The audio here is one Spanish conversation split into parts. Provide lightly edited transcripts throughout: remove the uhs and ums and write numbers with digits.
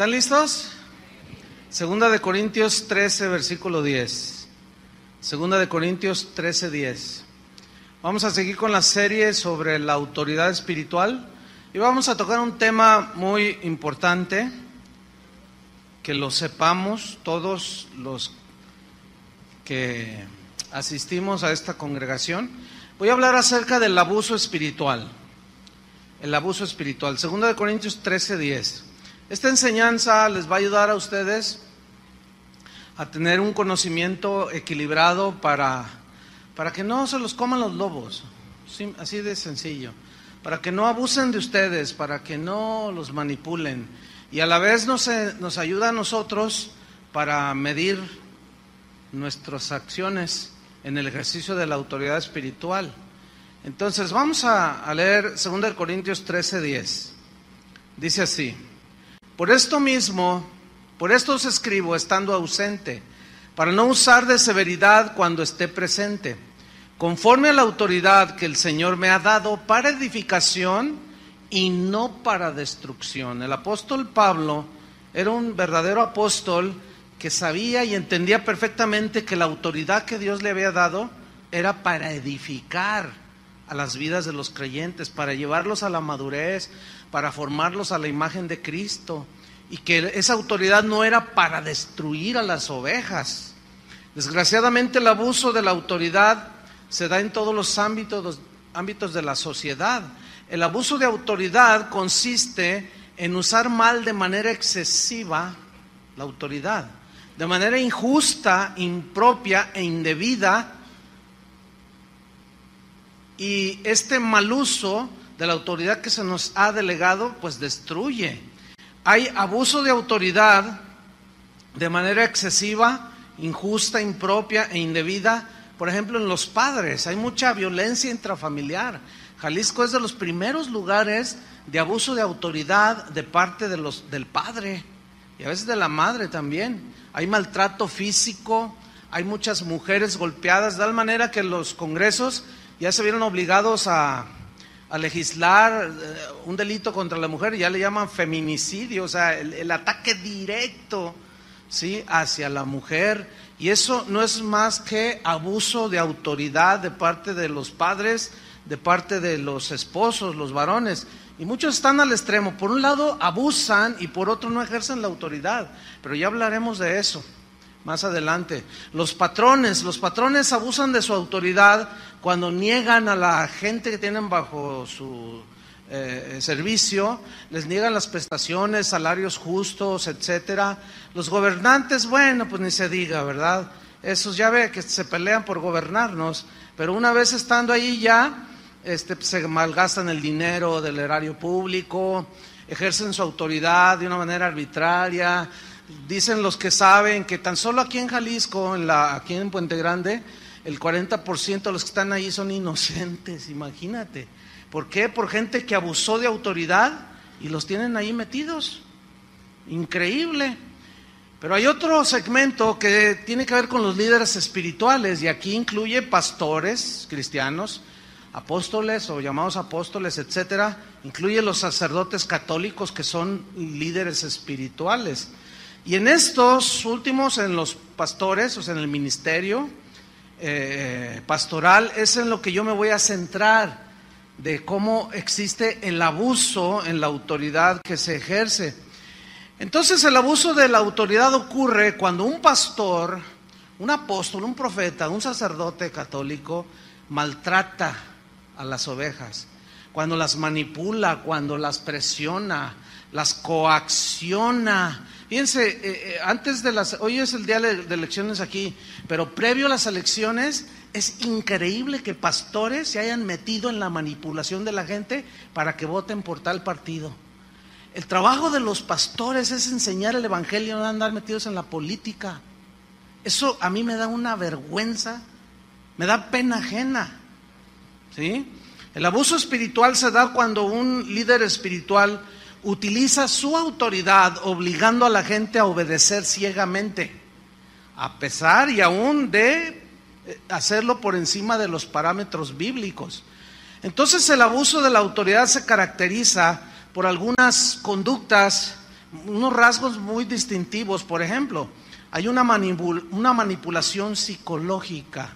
¿Están listos? Segunda de Corintios 13, versículo 10. Segunda de Corintios 13, 10. Vamos a seguir con la serie sobre la autoridad espiritual y vamos a tocar un tema muy importante, que lo sepamos todos los que asistimos a esta congregación. Voy a hablar acerca del abuso espiritual. El abuso espiritual. Segunda de Corintios 13, 10. Esta enseñanza les va a ayudar a ustedes a tener un conocimiento equilibrado para que no se los coman los lobos, sí, así de sencillo, para que no abusen de ustedes, para que no los manipulen, y a la vez nos ayuda a nosotros para medir nuestras acciones en el ejercicio de la autoridad espiritual. Entonces vamos a leer 2 Corintios 13, 10. Dice así: por esto os escribo estando ausente, para no usar de severidad cuando esté presente, conforme a la autoridad que el Señor me ha dado para edificación y no para destrucción. El apóstol Pablo era un verdadero apóstol que sabía y entendía perfectamente que la autoridad que Dios le había dado era para edificar a las vidas de los creyentes, para llevarlos a la madurez, para formarlos a la imagen de Cristo, y que esa autoridad no era para destruir a las ovejas. Desgraciadamente el abuso de la autoridad se da en todos los ámbitos de la sociedad. El abuso de autoridad consiste en usar mal de manera excesiva la autoridad, de manera injusta, impropia e indebida. Y este mal uso de la autoridad que se nos ha delegado, pues destruye. Hay abuso de autoridad de manera excesiva, injusta, impropia e indebida. Por ejemplo, en los padres hay mucha violencia intrafamiliar. Jalisco es de los primeros lugares de abuso de autoridad de parte del padre y a veces de la madre también. Hay maltrato físico, hay muchas mujeres golpeadas, de tal manera que los congresos ya se vieron obligados a legislar un delito contra la mujer, ya le llaman feminicidio, o sea, el ataque directo, ¿sí?, hacia la mujer. Y eso no es más que abuso de autoridad de parte de los padres, de parte de los esposos, los varones. Y muchos están al extremo. Por un lado abusan y por otro no ejercen la autoridad. Pero ya hablaremos de eso más adelante. Los patrones abusan de su autoridad cuando niegan a la gente que tienen bajo su servicio, les niegan las prestaciones, salarios justos, etcétera. Los gobernantes, bueno, pues ni se diga, ¿verdad? Esos ya ve que se pelean por gobernarnos, pero una vez estando ahí ya, se malgastan el dinero del erario público, ejercen su autoridad de una manera arbitraria. Dicen los que saben que tan solo aquí en Jalisco, aquí en Puente Grande, el 40% de los que están ahí son inocentes, imagínate. ¿Por qué? Por gente que abusó de autoridad y los tienen ahí metidos. Increíble. Pero hay otro segmento que tiene que ver con los líderes espirituales, y aquí incluye pastores cristianos, apóstoles o llamados apóstoles, etcétera. Incluye los sacerdotes católicos, que son líderes espirituales. Y en estos últimos, en los pastores, o sea, en el ministerio pastoral, es en lo que yo me voy a centrar, de cómo existe el abuso en la autoridad que se ejerce. Entonces, el abuso de la autoridad ocurre cuando un pastor, un apóstol, un profeta, un sacerdote católico maltrata a las ovejas, cuando las manipula, cuando las presiona, las coacciona. Fíjense, hoy es el día de elecciones aquí, pero previo a las elecciones es increíble que pastores se hayan metido en la manipulación de la gente para que voten por tal partido. El trabajo de los pastores es enseñar el evangelio, no andar metidos en la política. Eso a mí me da una vergüenza, me da pena ajena, ¿sí? El abuso espiritual se da cuando un líder espiritual utiliza su autoridad obligando a la gente a obedecer ciegamente, a pesar y aún de hacerlo por encima de los parámetros bíblicos. Entonces el abuso de la autoridad se caracteriza por algunas conductas unos rasgos muy distintivos. Por ejemplo, hay una manipulación psicológica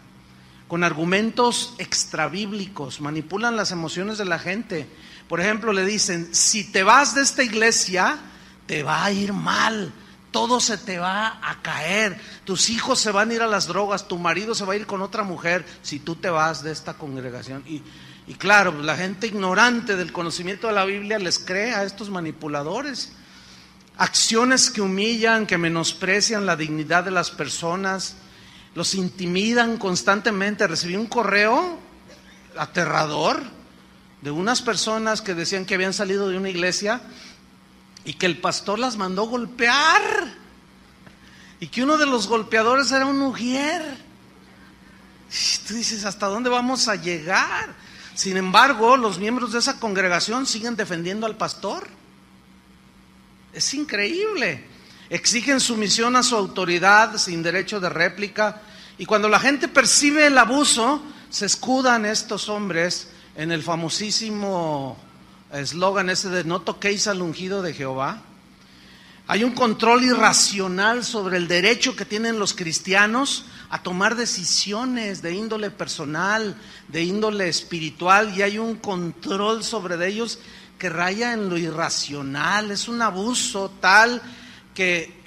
con argumentos extrabíblicos, manipulan las emociones de la gente. Por ejemplo, le dicen, si te vas de esta iglesia, te va a ir mal, todo se te va a caer, tus hijos se van a ir a las drogas, tu marido se va a ir con otra mujer, si tú te vas de esta congregación. Y claro, la gente ignorante del conocimiento de la Biblia les cree a estos manipuladores. Acciones que humillan, que menosprecian la dignidad de las personas, los intimidan constantemente. Recibí un correo aterrador de unas personas que decían que habían salido de una iglesia y que el pastor las mandó golpear, y que uno de los golpeadores era un ujier. Y tú dices, ¿hasta dónde vamos a llegar? Sin embargo, los miembros de esa congregación siguen defendiendo al pastor. Es increíble. Exigen sumisión a su autoridad sin derecho de réplica, y cuando la gente percibe el abuso, se escudan estos hombres en el famosísimo eslogan ese de no toquéis al ungido de Jehová. Hay un control irracional sobre el derecho que tienen los cristianos a tomar decisiones de índole personal, de índole espiritual, y hay un control sobre ellos que raya en lo irracional. Es un abuso tal que,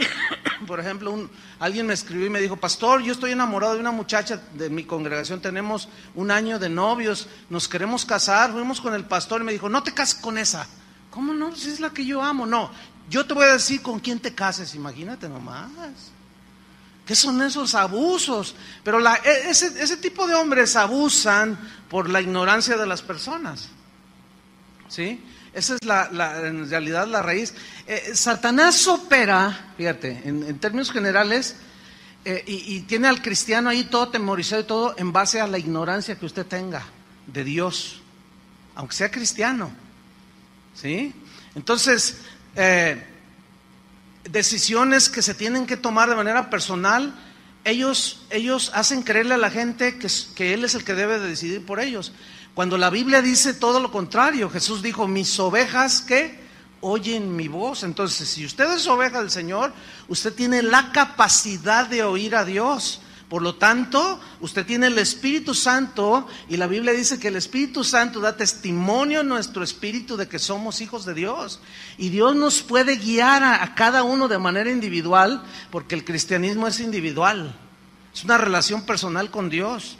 por ejemplo, alguien me escribió y me dijo, pastor, yo estoy enamorado de una muchacha de mi congregación, tenemos 1 año de novios, nos queremos casar, fuimos con el pastor y me dijo, no te cases con esa. ¿Cómo no? Si es la que yo amo. No, yo te voy a decir con quién te cases, imagínate nomás. ¿Qué son esos abusos? Pero ese tipo de hombres abusan por la ignorancia de las personas, ¿sí? Esa es en realidad la raíz. Satanás opera, fíjate, en términos generales, y tiene al cristiano ahí todo temorizado y todo en base a la ignorancia que usted tenga de Dios, aunque sea cristiano, ¿sí? Entonces, decisiones que se tienen que tomar de manera personal, ellos hacen creerle a la gente que Él es el que debe de decidir por ellos, cuando la Biblia dice todo lo contrario. Jesús dijo, mis ovejas que oyen mi voz. Entonces, si usted es oveja del Señor, usted tiene la capacidad de oír a Dios. Por lo tanto, usted tiene el Espíritu Santo, y la Biblia dice que el Espíritu Santo da testimonio a nuestro espíritu de que somos hijos de Dios. Y Dios nos puede guiar a cada uno de manera individual, porque el cristianismo es individual. Es una relación personal con Dios.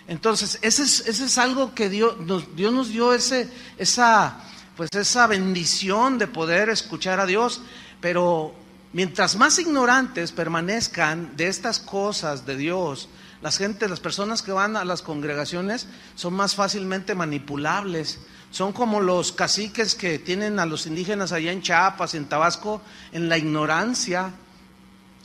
Entonces, ese es algo que Dios nos dio, esa bendición de poder escuchar a Dios. Pero mientras más ignorantes permanezcan de estas cosas de Dios, las personas que van a las congregaciones son más fácilmente manipulables. Son como los caciques que tienen a los indígenas allá en Chiapas, en Tabasco, en la ignorancia.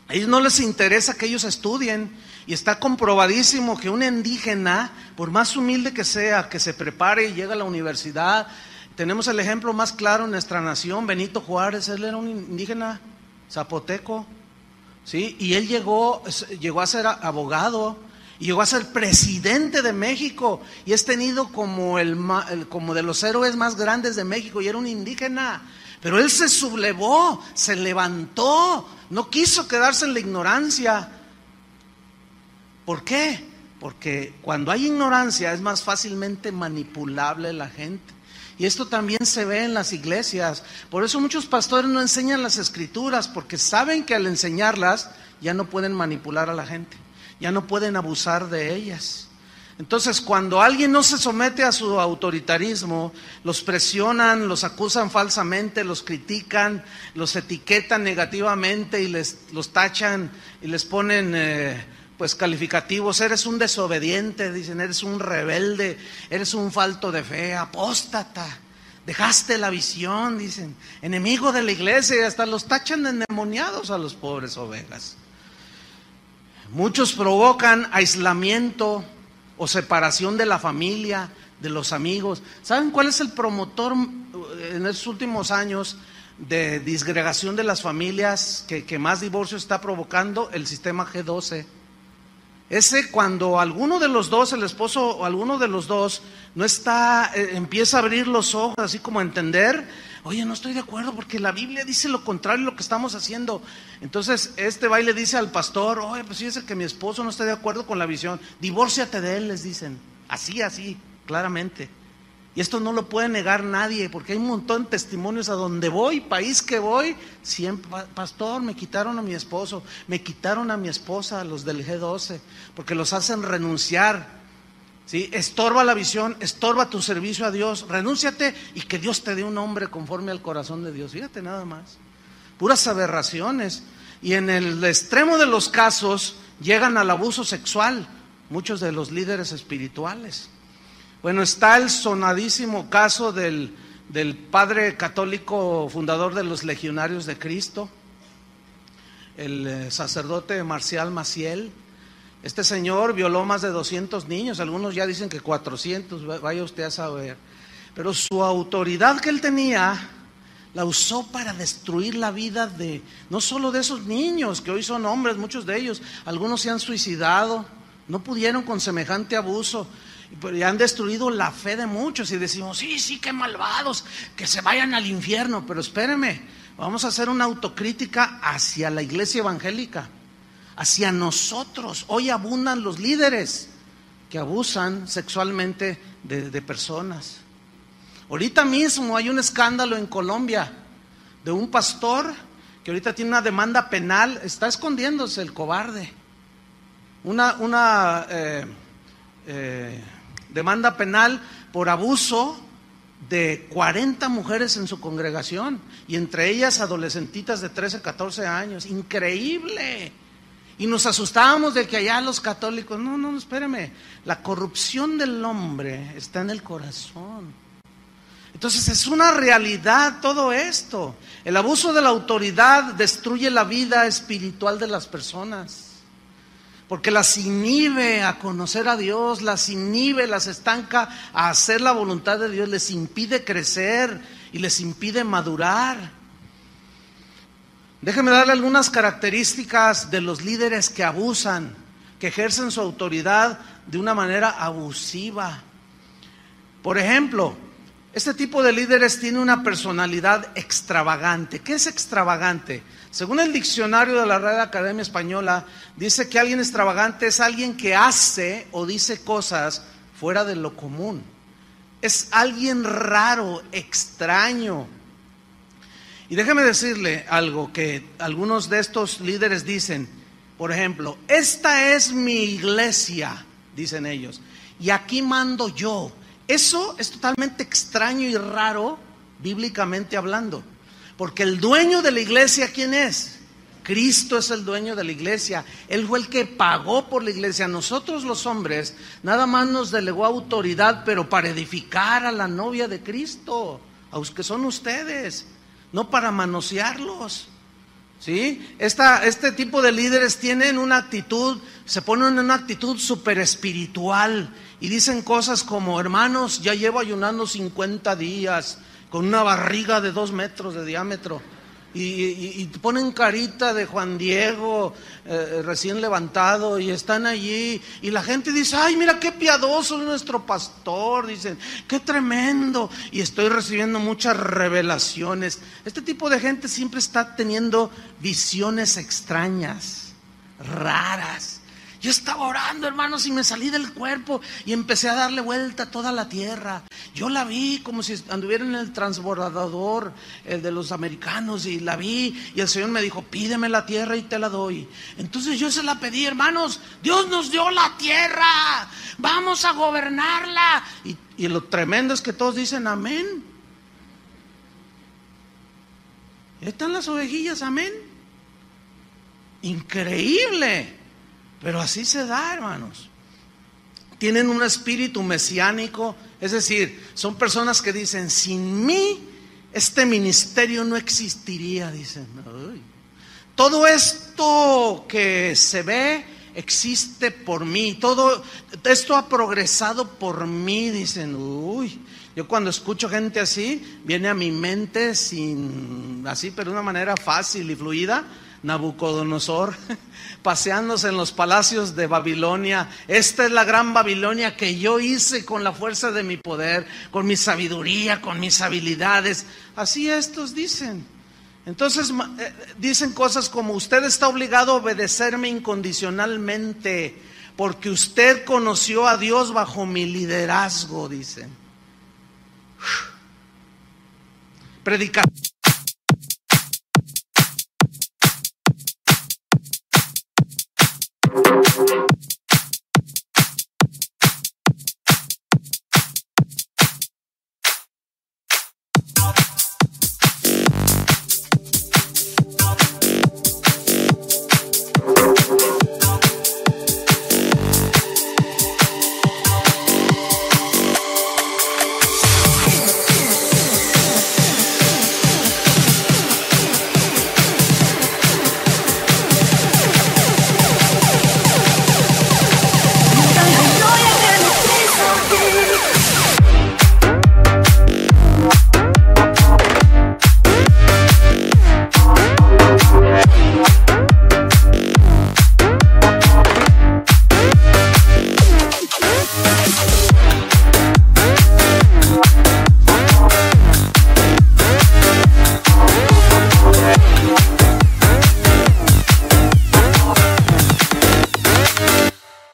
A ellos no les interesa que ellos estudien, y está comprobadísimo que un indígena, por más humilde que sea, que se prepare y llegue a la universidad. Tenemos el ejemplo más claro en nuestra nación, Benito Juárez. Él era un indígena zapoteco, ¿sí? Y él llegó a ser abogado, y llegó a ser presidente de México, y es tenido como como de los héroes más grandes de México, y era un indígena. Pero él se sublevó, se levantó, no quiso quedarse en la ignorancia. ¿Por qué? Porque cuando hay ignorancia es más fácilmente manipulable la gente. Y esto también se ve en las iglesias. Por eso muchos pastores no enseñan las escrituras, porque saben que al enseñarlas ya no pueden manipular a la gente, ya no pueden abusar de ellas. Entonces, cuando alguien no se somete a su autoritarismo, los presionan, los acusan falsamente, los critican, los etiquetan negativamente y los tachan y les ponen calificativos. Eres un desobediente, dicen, eres un rebelde, eres un falto de fe, apóstata, dejaste la visión, dicen, enemigo de la iglesia, y hasta los tachan de endemoniados a los pobres ovejas. Muchos provocan aislamiento o separación de la familia, de los amigos. ¿Saben cuál es el promotor en estos últimos años de disgregación de las familias que más divorcio está provocando? El sistema G12. Ese, cuando alguno de los dos, el esposo o alguno de los dos, no está, empieza a abrir los ojos, así como a entender, Oye, no estoy de acuerdo porque la Biblia dice lo contrario a lo que estamos haciendo. Entonces va y le dice al pastor, oye, pues fíjese que mi esposo no está de acuerdo con la visión, divórciate de él, les dicen, así, claramente. Y esto no lo puede negar nadie, porque hay un montón de testimonios a donde voy, país que voy, siempre, pastor, me quitaron a mi esposo, me quitaron a mi esposa, los del G12, porque los hacen renunciar, ¿sí? Estorba la visión, estorba tu servicio a Dios, renúnciate y que Dios te dé un hombre conforme al corazón de Dios. Fíjate nada más, puras aberraciones. Y en el extremo de los casos llegan al abuso sexual, muchos de los líderes espirituales. Bueno, está el sonadísimo caso del padre católico fundador de los Legionarios de Cristo, el sacerdote Marcial Maciel. Este señor violó más de 200 niños, algunos ya dicen que 400, vaya usted a saber. Pero su autoridad que él tenía la usó para destruir la vida no solo de esos niños, que hoy son hombres, muchos de ellos, algunos se han suicidado, no pudieron con semejante abuso. Y han destruido la fe de muchos y decimos, sí, qué malvados, que se vayan al infierno. Pero espéreme, vamos a hacer una autocrítica hacia la iglesia evangélica, hacia nosotros. Hoy abundan los líderes que abusan sexualmente de personas. Ahorita mismo hay un escándalo en Colombia de un pastor que ahorita tiene una demanda penal, está escondiéndose el cobarde. Una demanda penal por abuso de 40 mujeres en su congregación, y entre ellas adolescentitas de 13, 14 años. Increíble. Y nos asustábamos de que allá los católicos, no, espérame, la corrupción del hombre está en el corazón. Entonces es una realidad todo esto. El abuso de la autoridad destruye la vida espiritual de las personas, porque las inhibe a conocer a Dios, las inhibe, las estanca a hacer la voluntad de Dios, les impide crecer y les impide madurar. Déjeme darle algunas características de los líderes que abusan, que ejercen su autoridad de una manera abusiva. Por ejemplo, este tipo de líderes tiene una personalidad extravagante. ¿Qué es extravagante? Según el diccionario de la Real Academia Española, dice que alguien extravagante es alguien que hace o dice cosas fuera de lo común. Es alguien raro, extraño. Y déjeme decirle algo que algunos de estos líderes dicen. Por ejemplo, esta es mi iglesia, dicen ellos, y aquí mando yo. Eso es totalmente extraño y raro, bíblicamente hablando. Porque el dueño de la iglesia, ¿quién es? Cristo es el dueño de la iglesia. Él fue el que pagó por la iglesia. Nosotros los hombres nada más nos delegó autoridad, pero para edificar a la novia de Cristo, a los que son ustedes, no para manosearlos. ¿Sí? Este tipo de líderes tienen una actitud, se ponen en una actitud súper espiritual y dicen cosas como, hermanos, ya llevo ayunando 50 días con una barriga de 2 metros de diámetro, y ponen carita de Juan Diego recién levantado, y están allí, y la gente dice, ay, mira qué piadoso es nuestro pastor, dicen, qué tremendo, y estoy recibiendo muchas revelaciones. Este tipo de gente siempre está teniendo visiones extrañas, raras. Yo estaba orando, hermanos, y me salí del cuerpo y empecé a darle vuelta a toda la tierra. Yo la vi como si anduviera en el transbordador, el de los americanos, y la vi, y el Señor me dijo, pídeme la tierra y te la doy. Entonces yo se la pedí, hermanos, Dios nos dio la tierra, vamos a gobernarla. Y lo tremendo es que todos dicen amén. Ahí están las ovejillas, amén. Increíble. Pero así se da, hermanos. Tienen un espíritu mesiánico, es decir, son personas que dicen, sin mí este ministerio no existiría, dicen. Uy. Todo esto que se ve existe por mí, todo esto ha progresado por mí, dicen. Uy, yo cuando escucho gente así, viene a mi mente así, pero de una manera fácil y fluida, Nabucodonosor, paseándose en los palacios de Babilonia. Esta es la gran Babilonia que yo hice con la fuerza de mi poder, con mi sabiduría, con mis habilidades. Así estos dicen. Entonces dicen cosas como: usted está obligado a obedecerme incondicionalmente porque usted conoció a Dios bajo mi liderazgo, dicen. Predicar.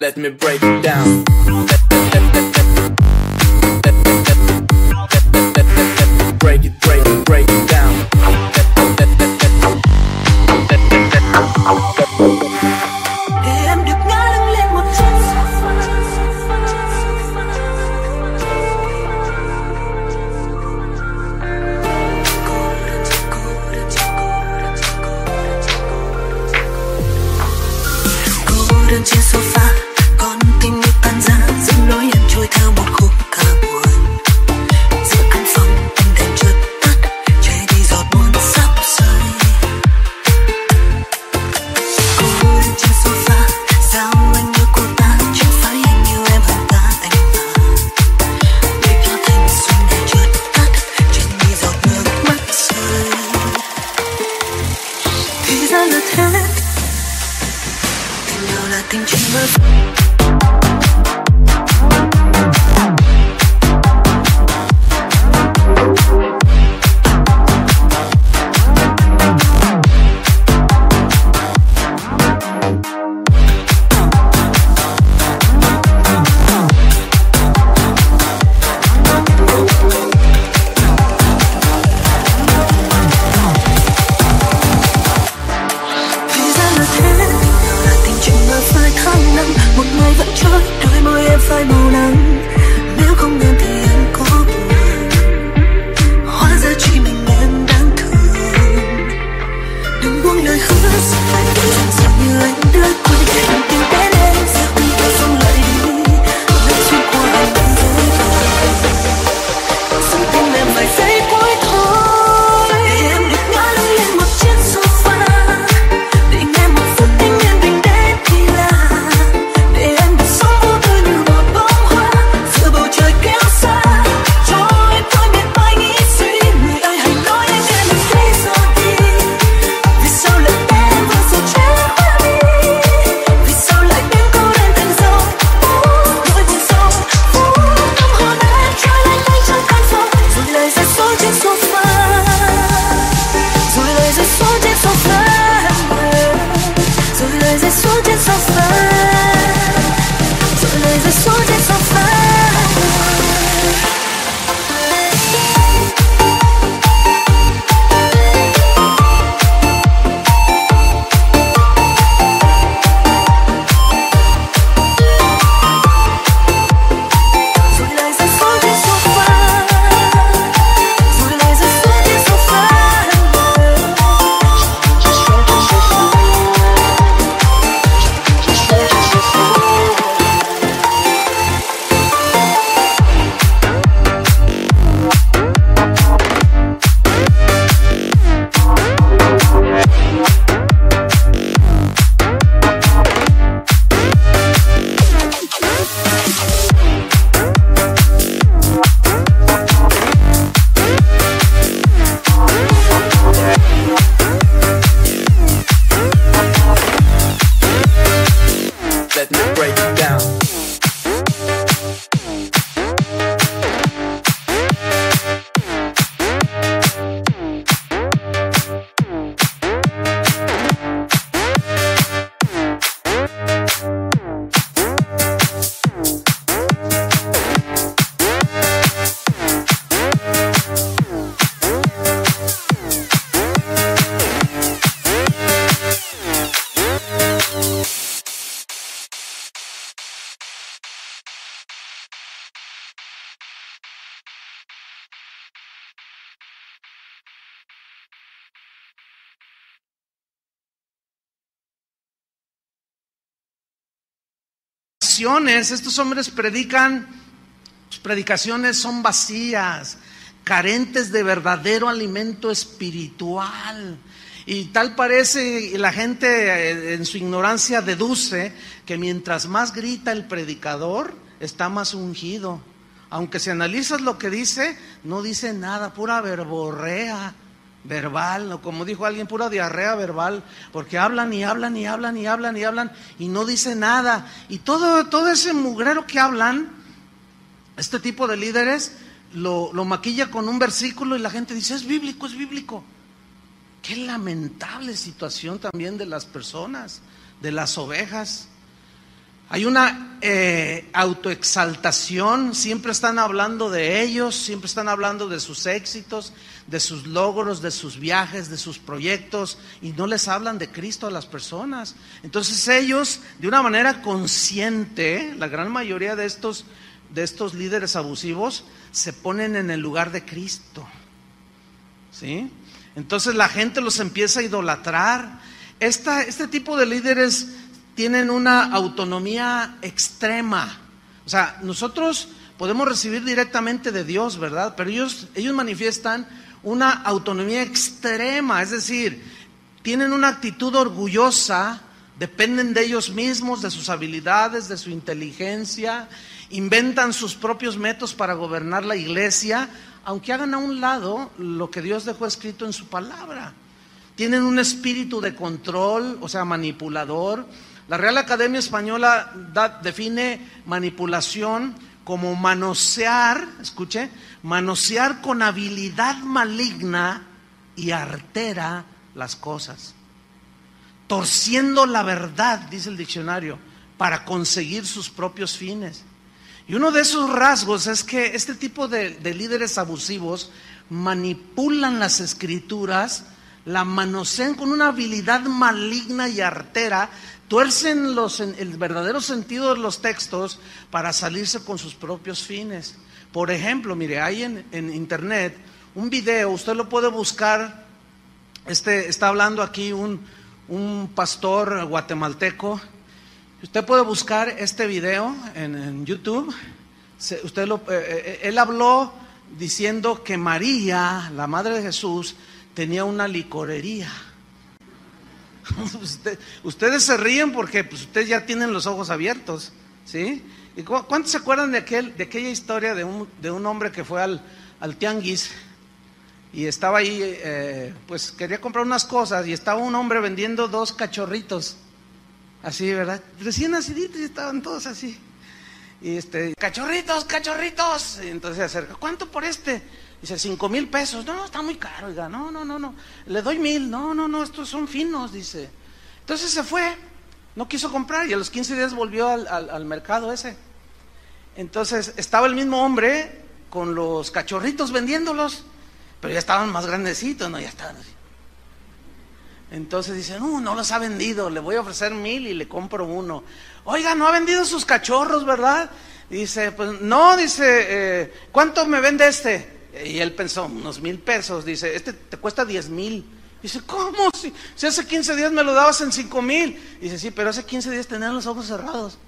Let me break it down. Break it down. Để em được ngã lưng lên một chút. Cô đơn trên sofa, con tim như tan rã, dẫn lối em trôi theo một khúc ca buồn. Giữa căn phòng ánh đèn chợt tắt, che đi giọt buồn sắp rơi. Cô đơn trên sofa, sao anh như cô ta, chẳng phải anh yêu em hơn cả anh mà. Để cho thanh xuân này chợt tắt, che đi giọt nước mắt rơi. Thì ra là thế, tình yêu là tình chỉ mơ. Một ngày vẫn trôi, đôi môi em phai màu nắng. Nếu không em thì anh có buồn. Hóa ra chỉ mình em đáng thương. Đừng buông lời hứa, sẽ phải đi dần dần như anh đã quên. Đừng tìm đến em, sẽ đi theo xong lại đi. Lại xuyên qua anh vẫn dối bời. Sống tim em vài giây cuối thôi. Để em được ngã lưng lên một chiếc sofa. Để nghe một phút anh yên bình đến thì là. predicaciones, estos hombres predican, sus predicaciones son vacías, carentes de verdadero alimento espiritual. Y tal parece, y la gente en su ignorancia deduce que mientras más grita el predicador, está más ungido. Aunque si analizas lo que dice, no dice nada, pura verborrea verbal, o como dijo alguien, pura diarrea verbal, porque hablan y hablan y hablan y hablan y hablan y no dice nada. Y todo ese mugrero que hablan, este tipo de líderes, lo maquilla con un versículo y la gente dice, es bíblico, es bíblico. Qué lamentable situación también de las personas, de las ovejas. Hay una autoexaltación, siempre están hablando de ellos, siempre están hablando de sus éxitos, de sus logros, de sus viajes, de sus proyectos, y no les hablan de Cristo a las personas. Entonces ellos, de una manera consciente, la gran mayoría de estos líderes abusivos, se ponen en el lugar de Cristo, ¿sí? Entonces la gente los empieza a idolatrar. Este tipo de líderes tienen una autonomía extrema. O sea, nosotros podemos recibir directamente de Dios, ¿verdad? Pero ellos manifiestan una autonomía extrema, es decir, tienen una actitud orgullosa, dependen de ellos mismos, de sus habilidades, de su inteligencia, inventan sus propios métodos para gobernar la iglesia, aunque hagan a un lado lo que Dios dejó escrito en su palabra. Tienen un espíritu de control, o sea, manipulador. La Real Academia Española define manipulación como manosear, escuche, manosear con habilidad maligna y artera las cosas, torciendo la verdad, dice el diccionario, para conseguir sus propios fines. Y uno de esos rasgos es que este tipo de líderes abusivos manipulan las escrituras, la manosean con una habilidad maligna y artera, tuercen el verdadero sentido de los textos para salirse con sus propios fines. Por ejemplo, mire, hay en internet un video, usted lo puede buscar, está hablando aquí un pastor guatemalteco. Usted puede buscar este video en YouTube. Él habló diciendo que María, la madre de Jesús, tenía una licorería. Ustedes se ríen porque pues, ustedes ya tienen los ojos abiertos, ¿sí? ¿Y cuántos se acuerdan de aquella historia de un hombre que fue al tianguis y estaba ahí, pues quería comprar unas cosas y estaba un hombre vendiendo 2 cachorritos? Así, ¿verdad? Recién naciditos y estaban todos así. Y cachorritos. Y entonces se acerca, ¿cuánto por este? Dice, 5,000 pesos. No, está muy caro, oiga. No. Le doy 1,000. No, estos son finos, dice. Entonces se fue, no quiso comprar y a los 15 días volvió al mercado ese. Entonces estaba el mismo hombre con los cachorritos vendiéndolos, pero ya estaban más grandecitos, ¿no? Ya estaban así. Entonces dice, no los ha vendido, le voy a ofrecer 1,000 y le compro uno. Oiga, no ha vendido sus cachorros, ¿verdad? Dice, pues no, dice, ¿cuánto me vende este? Y él pensó, unos 1,000 pesos. Dice, este te cuesta 10,000. Dice, ¿cómo? Si hace 15 días me lo dabas en 5,000. Dice, sí, pero hace 15 días tenían los ojos cerrados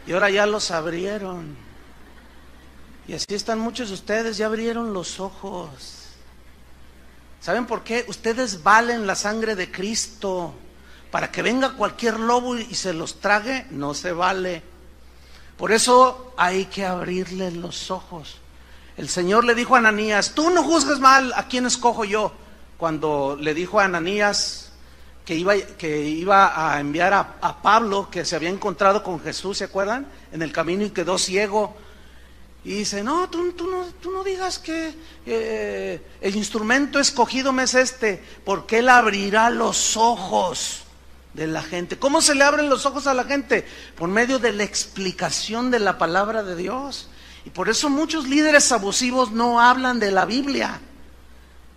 y ahora ya los abrieron. Y así están muchos de ustedes, ya abrieron los ojos. ¿Saben por qué? Ustedes valen la sangre de Cristo. Para que venga cualquier lobo y se los trague, no se vale. Por eso hay que abrirle los ojos. El Señor le dijo a Ananías, tú no juzgues mal, ¿a quién escojo yo? Cuando le dijo a Ananías que iba a enviar a Pablo, que se había encontrado con Jesús, ¿se acuerdan? En el camino y quedó ciego. Y dice, no, tú no digas que el instrumento escogido me es porque Él abrirá los ojos de la gente. ¿Cómo se le abren los ojos a la gente? Por medio de la explicación de la palabra de Dios. Y por eso muchos líderes abusivos no hablan de la Biblia,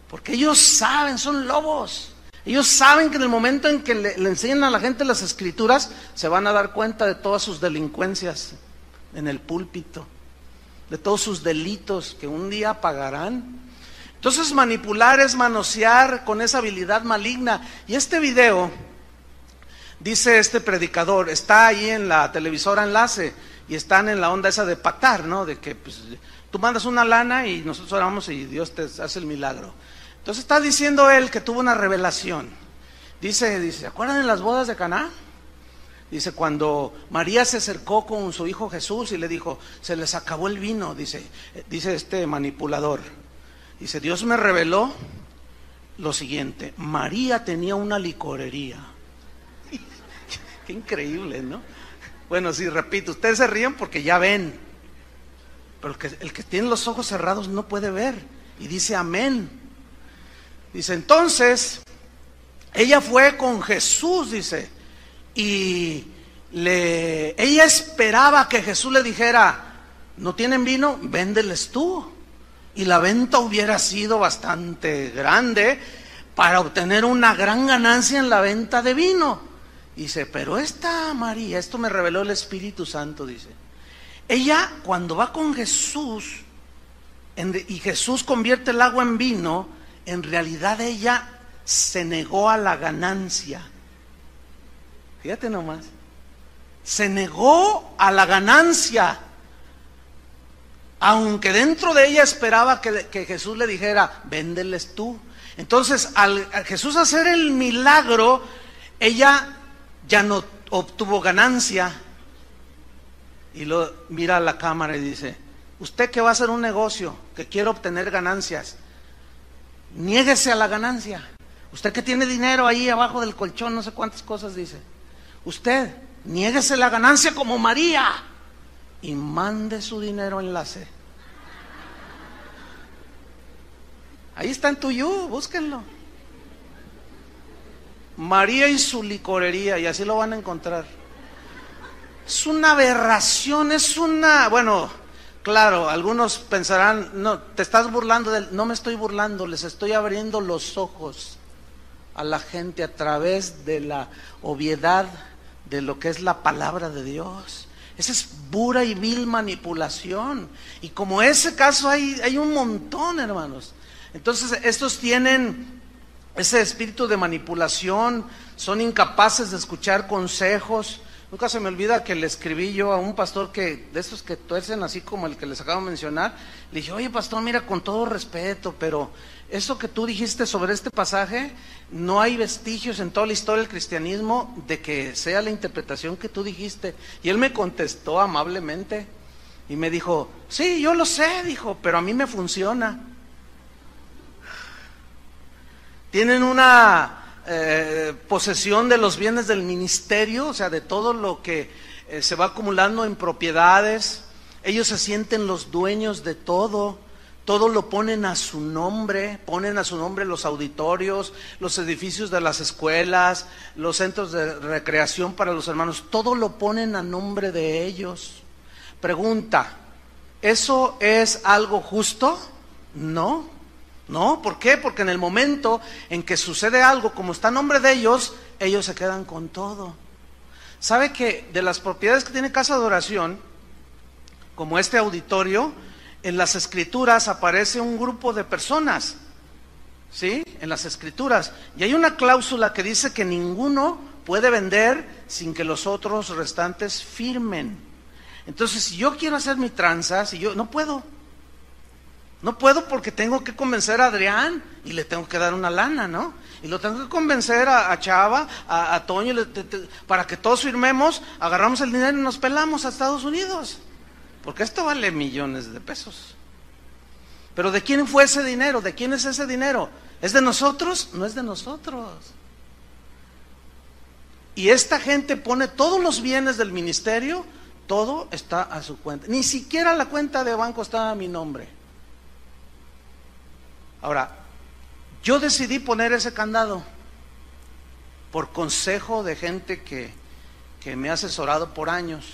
porque ellos saben, son lobos. Ellos saben que en el momento en que le enseñan a la gente las escrituras, se van a dar cuenta de todas sus delincuencias en el púlpito, de todos sus delitos que un día pagarán. Entonces manipular es manosear con esa habilidad maligna. Y este video dice este predicador, está ahí en la televisora Enlace y están en la onda esa de pactar, ¿no? De que pues, tú mandas una lana y nosotros oramos y Dios te hace el milagro. Entonces está diciendo él que tuvo una revelación. Dice, ¿se acuerdan de las bodas de Caná? Dice, cuando María se acercó con su hijo Jesús y le dijo, se les acabó el vino, dice este manipulador. Dice, Dios me reveló lo siguiente: María tenía una licorería. Qué increíble, ¿no? Bueno, sí, repito, ustedes se ríen porque ya ven, pero el que tiene los ojos cerrados no puede ver. Y dice amén. Dice, entonces, ella fue con Jesús, dice, y ella esperaba que Jesús le dijera, ¿no tienen vino? Véndeles tú. Y la venta hubiera sido bastante grande para obtener una gran ganancia en la venta de vino. Dice, pero esta María, esto me reveló el Espíritu Santo, dice, ella cuando va con Jesús y Jesús convierte el agua en vino, en realidad ella se negó a la ganancia. Fíjate nomás, se negó a la ganancia, aunque dentro de ella esperaba que Jesús le dijera, véndeles tú. Entonces, al Jesús hacer el milagro, ella ya no obtuvo ganancia. Y lo mira a la cámara y dice, usted que va a hacer un negocio, que quiere obtener ganancias, niéguese a la ganancia. Usted que tiene dinero ahí abajo del colchón, no sé cuántas cosas dice, usted niéguese la ganancia como María y mande su dinero a Enlace. Ahí está en Tuyú, búsquenlo. María y su licorería, y así lo van a encontrar. Es una aberración, bueno, claro, algunos pensarán, no, te estás burlando no me estoy burlando, les estoy abriendo los ojos a la gente a través de la obviedad de lo que es la palabra de Dios. Esa es pura y vil manipulación. Y como ese caso hay un montón, hermanos. Entonces, estos tienen ese espíritu de manipulación, son incapaces de escuchar consejos. Nunca se me olvida que le escribí yo a un pastor de esos que tuercen así como el que les acabo de mencionar. Le dije, oye pastor, mira, con todo respeto, pero eso que tú dijiste sobre este pasaje, no hay vestigios en toda la historia del cristianismo de que sea la interpretación que tú dijiste. Y él me contestó amablemente y me dijo, sí, yo lo sé, dijo, pero a mí me funciona. Tienen una posesión de los bienes del ministerio, o sea, de todo lo que se va acumulando en propiedades. Ellos se sienten los dueños de todo lo ponen a su nombre, los auditorios, los edificios de las escuelas, los centros de recreación para los hermanos, todo lo ponen a nombre de ellos. Pregunta, ¿eso es algo justo? No. No, ¿por qué? Porque en el momento en que sucede algo, como está a nombre de ellos, ellos se quedan con todo. ¿Sabe que de las propiedades que tiene casa de oración, como este auditorio, en las escrituras aparece un grupo de personas? ¿Sí? En las escrituras. Y hay una cláusula que dice que ninguno puede vender sin que los otros restantes firmen. Entonces, si yo quiero hacer mi tranza, no puedo. No puedo porque tengo que convencer a Adrián y le tengo que dar una lana, ¿no? Y lo tengo que convencer a Chava, a Toño, para que todos firmemos, agarramos el dinero y nos pelamos a Estados Unidos. Porque esto vale millones de pesos. Pero ¿de quién fue ese dinero? ¿De quién es ese dinero? ¿Es de nosotros? No es de nosotros. Y esta gente pone todos los bienes del ministerio, todo está a su cuenta. Ni siquiera la cuenta de banco está a mi nombre. Ahora, yo decidí poner ese candado por consejo de gente que me ha asesorado por años.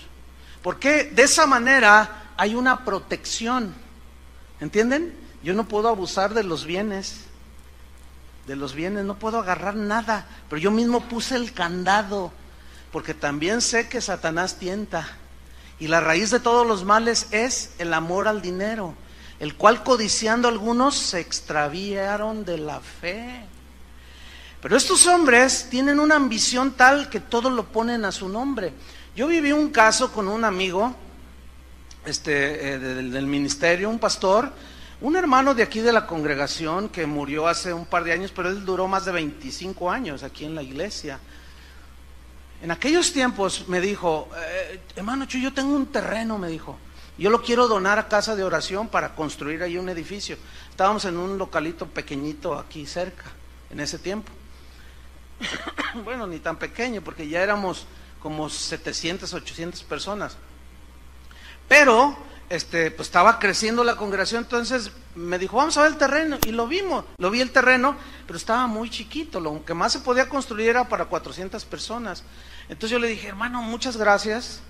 Porque de esa manera hay una protección. ¿Entienden? Yo no puedo abusar de los bienes. No puedo agarrar nada. Pero yo mismo puse el candado. Porque también sé que Satanás tienta. Y la raíz de todos los males es el amor al dinero, el cual codiciando algunos se extraviaron de la fe. Pero estos hombres tienen una ambición tal que todo lo ponen a su nombre. Yo viví un caso con un amigo del ministerio, un pastor, un hermano de aquí de la congregación que murió hace un par de años, pero él duró más de 25 años aquí en la iglesia. En aquellos tiempos me dijo, hermano Chuy, yo tengo un terreno, me dijo, yo lo quiero donar a Casa de Oración para construir ahí un edificio. Estábamos en un localito pequeñito aquí cerca, en ese tiempo. Bueno, ni tan pequeño, porque ya éramos como 700, 800 personas. Pero, pues estaba creciendo la congregación, entonces me dijo, vamos a ver el terreno, y lo vimos, lo vi el terreno, pero estaba muy chiquito, lo que más se podía construir era para 400 personas. Entonces yo le dije, hermano, muchas gracias,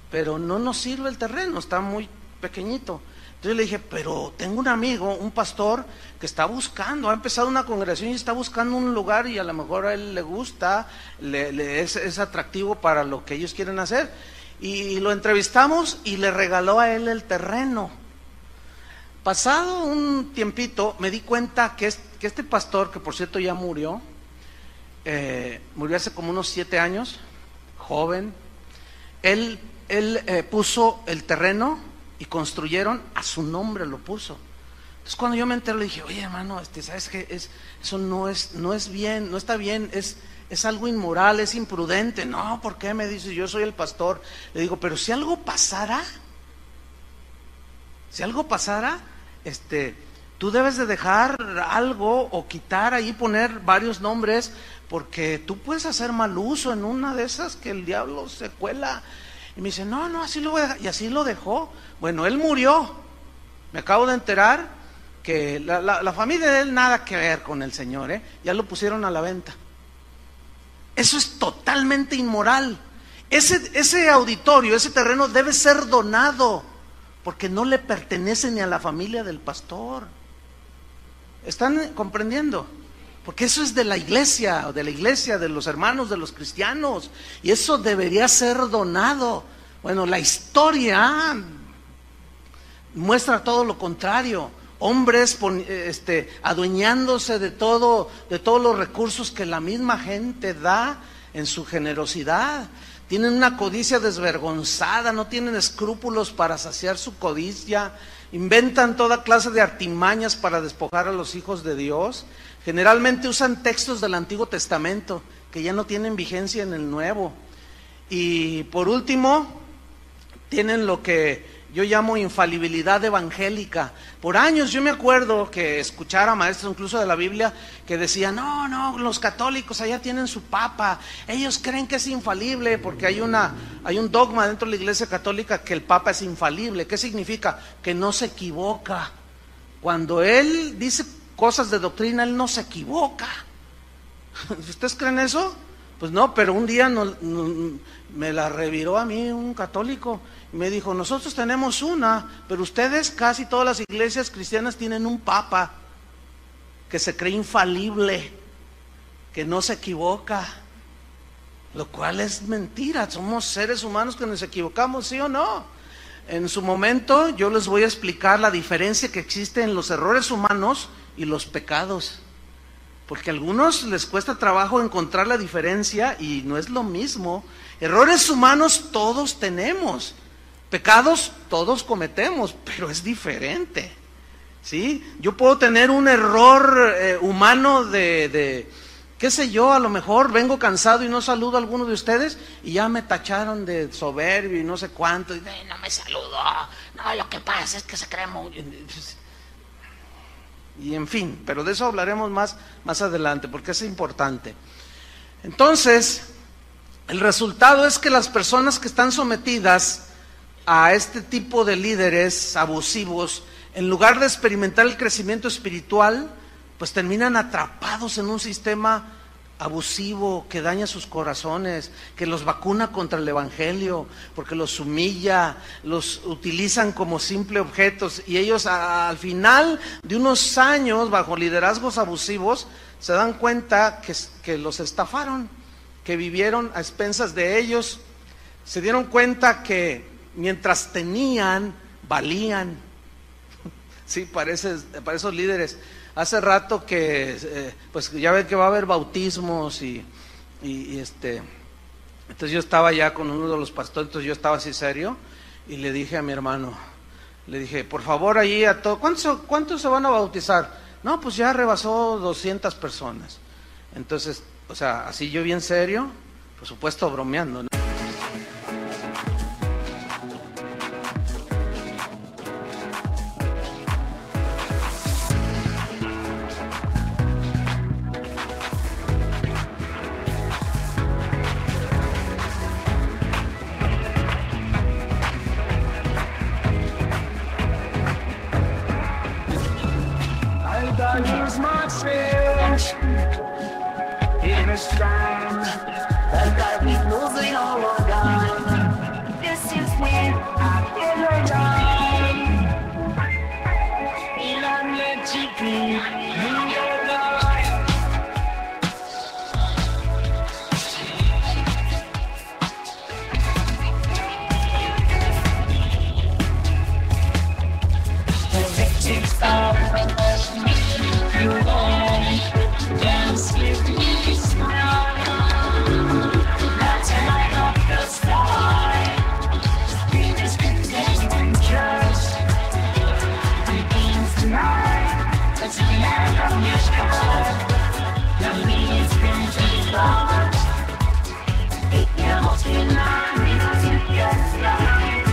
pero no nos sirve el terreno, está muy pequeñito. Entonces le dije, pero tengo un amigo, un pastor, que está buscando, ha empezado una congregación y está buscando un lugar y a lo mejor a él le gusta, es atractivo para lo que ellos quieren hacer. Y lo entrevistamos y le regaló a él el terreno. Pasado un tiempito me di cuenta que este pastor, que por cierto ya murió hace como unos 7 años, joven, él puso el terreno y construyeron, a su nombre lo puso. Entonces cuando yo me enteré le dije, oye hermano, ¿sabes qué? Eso no es bien, no está bien, es algo inmoral, es imprudente. No, ¿por qué? Me dice, yo soy el pastor. Le digo, pero si algo pasara, tú debes de dejar algo o quitar ahí, poner varios nombres, porque tú puedes hacer mal uso en una de esas que el diablo se cuela. Y me dice, no, así lo voy a dejar. Y así lo dejó. Bueno, él murió. Me acabo de enterar que la familia de él nada que ver con el Señor, ya lo pusieron a la venta. Eso es totalmente inmoral. Ese auditorio, ese terreno debe ser donado, porque no le pertenece ni a la familia del pastor. ¿Están comprendiendo? Porque eso es de la iglesia, de los hermanos, de los cristianos, y eso debería ser donado. Bueno, la historia muestra todo lo contrario. Hombres adueñándose de todos los recursos que la misma gente da en su generosidad. Tienen una codicia desvergonzada, no tienen escrúpulos para saciar su codicia, inventan toda clase de artimañas para despojar a los hijos de Dios. Generalmente usan textos del Antiguo Testamento que ya no tienen vigencia en el Nuevo. Y por último, tienen lo que yo llamo infalibilidad evangélica. Por años yo me acuerdo que escuchar a maestros incluso de la Biblia que decían, no, los católicos allá tienen su papa, ellos creen que es infalible, porque hay un dogma dentro de la iglesia católica que el papa es infalible. ¿Qué significa? Que no se equivoca. Cuando él dice cosas de doctrina, él no se equivoca. ¿Ustedes creen eso? Pues no, pero un día me la reviró a mí un católico. Me dijo, nosotros tenemos una, pero ustedes, casi todas las iglesias cristianas tienen un papa que se cree infalible, que no se equivoca, lo cual es mentira. Somos seres humanos que nos equivocamos, ¿sí o no? En su momento yo les voy a explicar la diferencia que existe en los errores humanos y los pecados, porque a algunos les cuesta trabajo encontrar la diferencia y no es lo mismo. Errores humanos todos tenemos, pecados todos cometemos, pero es diferente, ¿sí? Yo puedo tener un error humano de qué sé yo, a lo mejor vengo cansado y no saludo a alguno de ustedes y ya me tacharon de soberbio y no sé cuánto, y no me saludó, no, lo que pasa es que se cree muy... Y en fin, pero de eso hablaremos más adelante, porque es importante. Entonces, el resultado es que las personas que están sometidas a este tipo de líderes abusivos, en lugar de experimentar el crecimiento espiritual, pues terminan atrapados en un sistema abusivo que daña sus corazones, que los vacuna contra el evangelio, porque los humilla, los utilizan como simple objetos, y ellos al final de unos años bajo liderazgos abusivos se dan cuenta que los estafaron, que vivieron a expensas de ellos, se dieron cuenta que mientras tenían, valían. Sí, para esos líderes. hace rato que, pues ya ven que va a haber bautismos y entonces yo estaba ya con uno de los pastores, entonces yo estaba así serio y le dije a mi hermano, le dije, por favor ahí a todos, ¿cuántos se van a bautizar? No, pues ya rebasó 200 personas. Entonces, o sea, así yo bien serio, por supuesto bromeando, ¿no? Use my change in a strand that I be losing all of God. This is when I feel alone. And I'm let you be your love. The victims of you won't dance with me, smile. That's light up the sky. We just pretend and trust. Begins tonight. Let's land on your sky. The meaning's been too long. It can't be long without your love.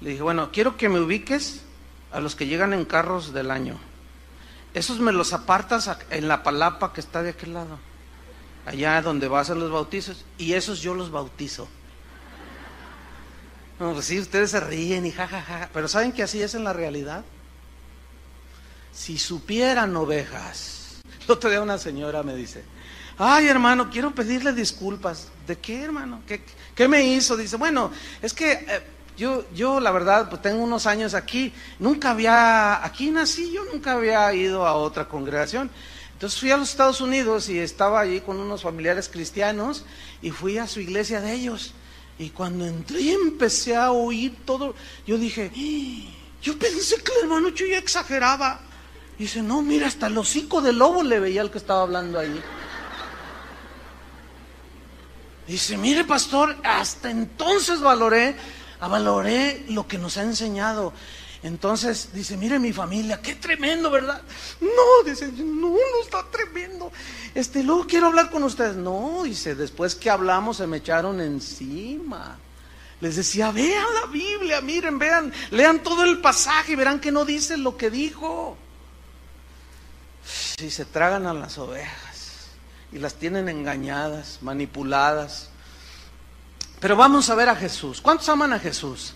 Le dije, bueno, quiero que me ubiques a los que llegan en carros del año. Esos me los apartas en la palapa que está de aquel lado, allá donde va a hacer los bautizos, y esos yo los bautizo. No, pues sí, ustedes se ríen y jajaja, pero ¿saben que así es en la realidad? Si supieran, ovejas. El otro día una señora me dice, ay hermano, quiero pedirle disculpas. ¿De qué, hermano? ¿Qué me hizo? Dice, bueno, es que yo la verdad, pues tengo unos años aquí, aquí nací, yo nunca había ido a otra congregación. Entonces fui a los Estados Unidos y estaba allí con unos familiares cristianos y fui a su iglesia de ellos. Y cuando entré y empecé a oír todo, yo dije, yo pensé que el hermano Chuy exageraba. Dice, no, mira, hasta el hocico de lobo le veía al que estaba hablando ahí. Dice, mire pastor, hasta entonces valoré lo que nos ha enseñado. Entonces dice, mire mi familia, qué tremendo, ¿verdad? No, dice, no está tremendo. Luego quiero hablar con ustedes. No, dice, después que hablamos se me echaron encima. Les decía, vean la Biblia, miren, vean, lean todo el pasaje y verán que no dice lo que dijo. Y se tragan a las ovejas y las tienen engañadas, manipuladas. Pero vamos a ver a Jesús. ¿Cuántos aman a Jesús?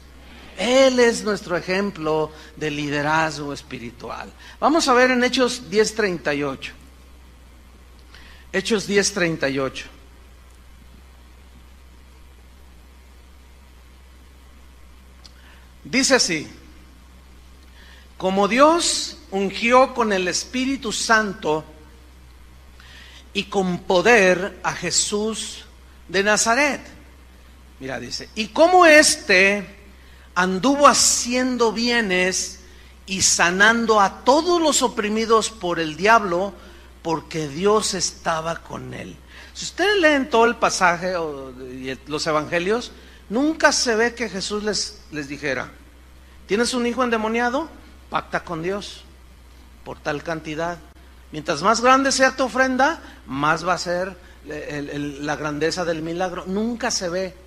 Él es nuestro ejemplo de liderazgo espiritual. Vamos a ver en Hechos 10:38. Hechos 10:38. Dice así: como Dios ungió con el Espíritu Santo y con poder a Jesús de Nazaret. Mira, dice, y como anduvo haciendo bienes y sanando a todos los oprimidos por el diablo, porque Dios estaba con él. Si ustedes leen todo el pasaje y los evangelios, nunca se ve que Jesús les dijera, ¿tienes un hijo endemoniado? Pacta con Dios por tal cantidad. Mientras más grande sea tu ofrenda, más va a ser la grandeza del milagro. Nunca se ve.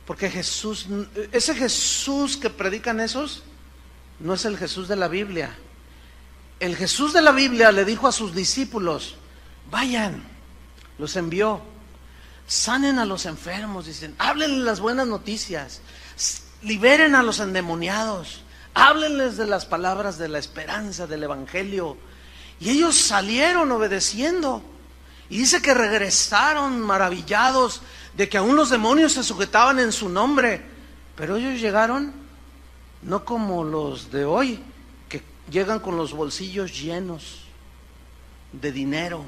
Porque ese Jesús que predican esos, no es el Jesús de la Biblia. El Jesús de la Biblia le dijo a sus discípulos, vayan, los envió, sanen a los enfermos, dicen, háblenles las buenas noticias, liberen a los endemoniados, háblenles de las palabras de la esperanza, del evangelio. Y ellos salieron obedeciendo. Y dice que regresaron maravillados de que aún los demonios se sujetaban en su nombre. Pero ellos llegaron no como los de hoy, que llegan con los bolsillos llenos de dinero,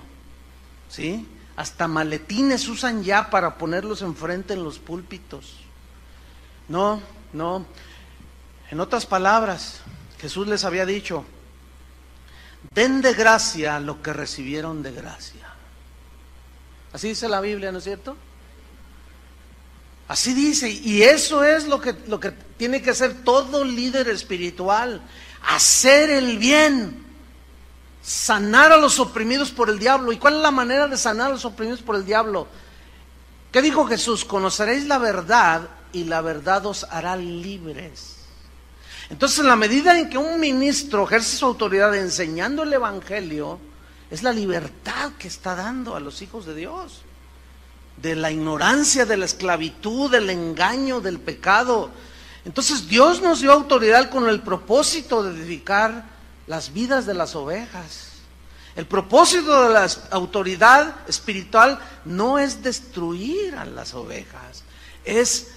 ¿sí? Hasta maletines usan ya para ponerlos enfrente en los púlpitos. No. En otras palabras, Jesús les había dicho, den de gracia lo que recibieron de gracia. Así dice la Biblia, ¿no es cierto? Así dice, y eso es lo que tiene que hacer todo líder espiritual, hacer el bien, sanar a los oprimidos por el diablo. ¿Y cuál es la manera de sanar a los oprimidos por el diablo? ¿Qué dijo Jesús? Conoceréis la verdad y la verdad os hará libres. Entonces, en la medida en que un ministro ejerce su autoridad enseñando el evangelio, es la libertad que está dando a los hijos de Dios, de la ignorancia, de la esclavitud, del engaño, del pecado. Entonces Dios nos dio autoridad con el propósito de edificar las vidas de las ovejas. El propósito de la autoridad espiritual no es destruir a las ovejas, es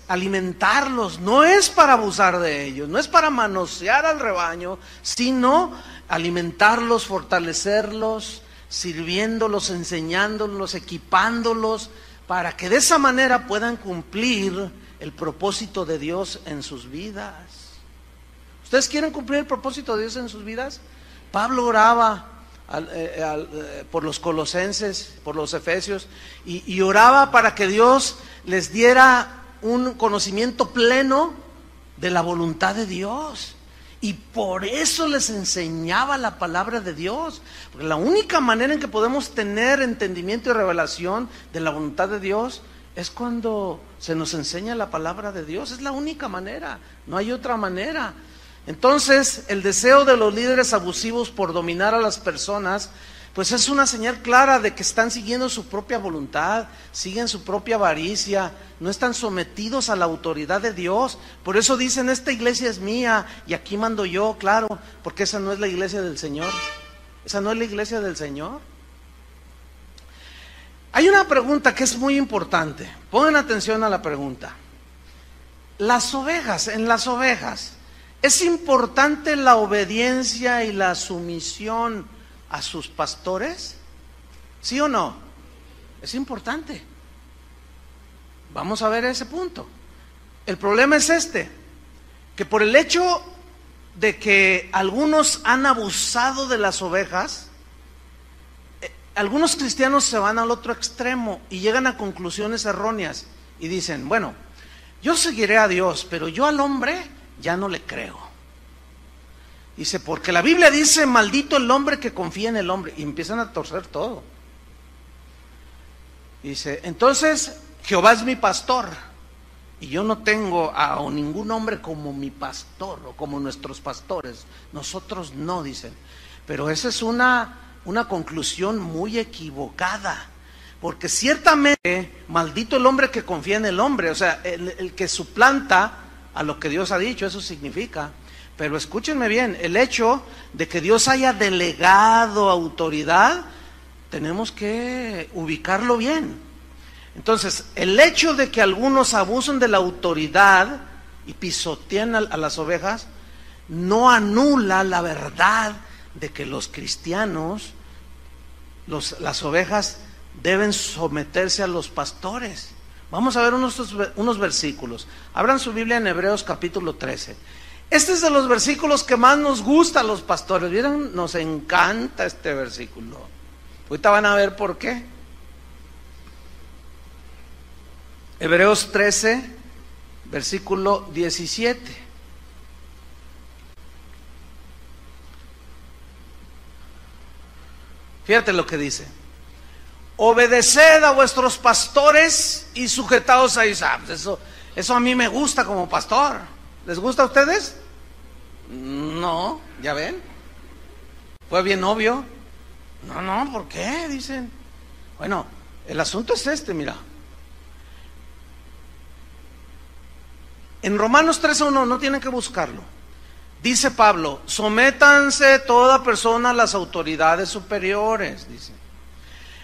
alimentarlos, no es para abusar de ellos, no es para manosear al rebaño, sino alimentarlos, fortalecerlos, sirviéndolos, enseñándolos, equipándolos, para que de esa manera puedan cumplir el propósito de Dios en sus vidas. ¿Ustedes quieren cumplir el propósito de Dios en sus vidas? Pablo oraba por los colosenses, por los efesios, y oraba para que Dios les diera un conocimiento pleno de la voluntad de Dios. Y por eso les enseñaba la palabra de Dios, porque la única manera en que podemos tener entendimiento y revelación de la voluntad de Dios es cuando se nos enseña la palabra de Dios. Es la única manera, no hay otra manera. Entonces, el deseo de los líderes abusivos por dominar a las personas, pues es una señal clara de que están siguiendo su propia voluntad, siguen su propia avaricia, no están sometidos a la autoridad de Dios. Por eso dicen, esta iglesia es mía y aquí mando yo, claro, porque esa no es la iglesia del Señor. Esa no es la iglesia del Señor. Hay una pregunta que es muy importante. Pongan atención a la pregunta. En las ovejas, ¿es importante la obediencia y la sumisión a sus pastores? ¿Sí o no? Es importante. Vamos a ver ese punto. El problema es que por el hecho de que algunos han abusado de las ovejas, algunos cristianos se van al otro extremo y llegan a conclusiones erróneas y dicen, bueno, yo seguiré a Dios, pero yo al hombre ya no le creo. Dice, porque la Biblia dice, maldito el hombre que confía en el hombre, y empiezan a torcer todo. Dice, entonces Jehová es mi pastor y yo no tengo a ningún hombre como mi pastor o como nuestros pastores. Nosotros no, dicen. Pero esa es una conclusión muy equivocada, porque ciertamente maldito el hombre que confía en el hombre, o sea, el que suplanta a lo que Dios ha dicho, eso significa. Pero escúchenme bien, el hecho de que Dios haya delegado autoridad, tenemos que ubicarlo bien. Entonces, el hecho de que algunos abusen de la autoridad y pisoteen a las ovejas, no anula la verdad de que los cristianos, las ovejas, deben someterse a los pastores. Vamos a ver unos versículos. Abran su Biblia en Hebreos capítulo 13. Este es de los versículos que más nos gusta a los pastores. ¿Vieron? Nos encanta este versículo. Ahorita van a ver por qué. Hebreos 13, versículo 17. Fíjate lo que dice. Obedeced a vuestros pastores y sujetaos a ellos. Eso a mí me gusta como pastor. ¿Les gusta a ustedes? No, ¿ya ven? Fue bien obvio. No, ¿por qué? Dicen. Bueno, el asunto es mira. En Romanos 13:1, no tienen que buscarlo. Dice Pablo, sométanse toda persona a las autoridades superiores, dice.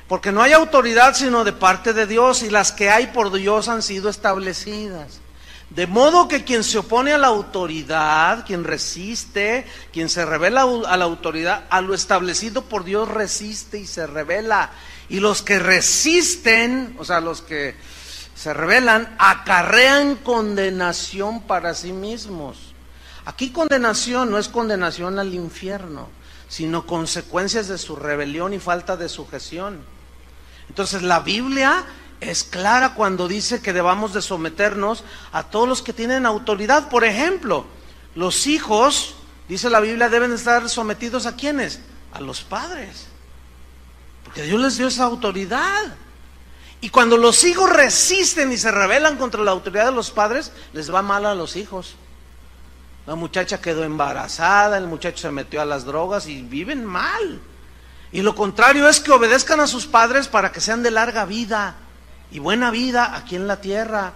Porque no hay autoridad sino de parte de Dios, y las que hay por Dios han sido establecidas. De modo que quien se opone a la autoridad, quien resiste, quien se revela a la autoridad, a lo establecido por Dios resiste y se revela. Y los que resisten, o sea, los que se rebelan, acarrean condenación para sí mismos. Aquí condenación no es condenación al infierno, sino consecuencias de su rebelión y falta de sujeción. Entonces la Biblia es clara cuando dice que debamos de someternos a todos los que tienen autoridad. Por ejemplo, los hijos, dice la Biblia, deben estar sometidos ¿a quiénes? A los padres, porque Dios les dio esa autoridad. Y cuando los hijos resisten y se rebelan contra la autoridad de los padres, les va mal a los hijos. La muchacha quedó embarazada, el muchacho se metió a las drogas y viven mal. Y lo contrario es que obedezcan a sus padres para que sean de larga vida y buena vida aquí en la tierra.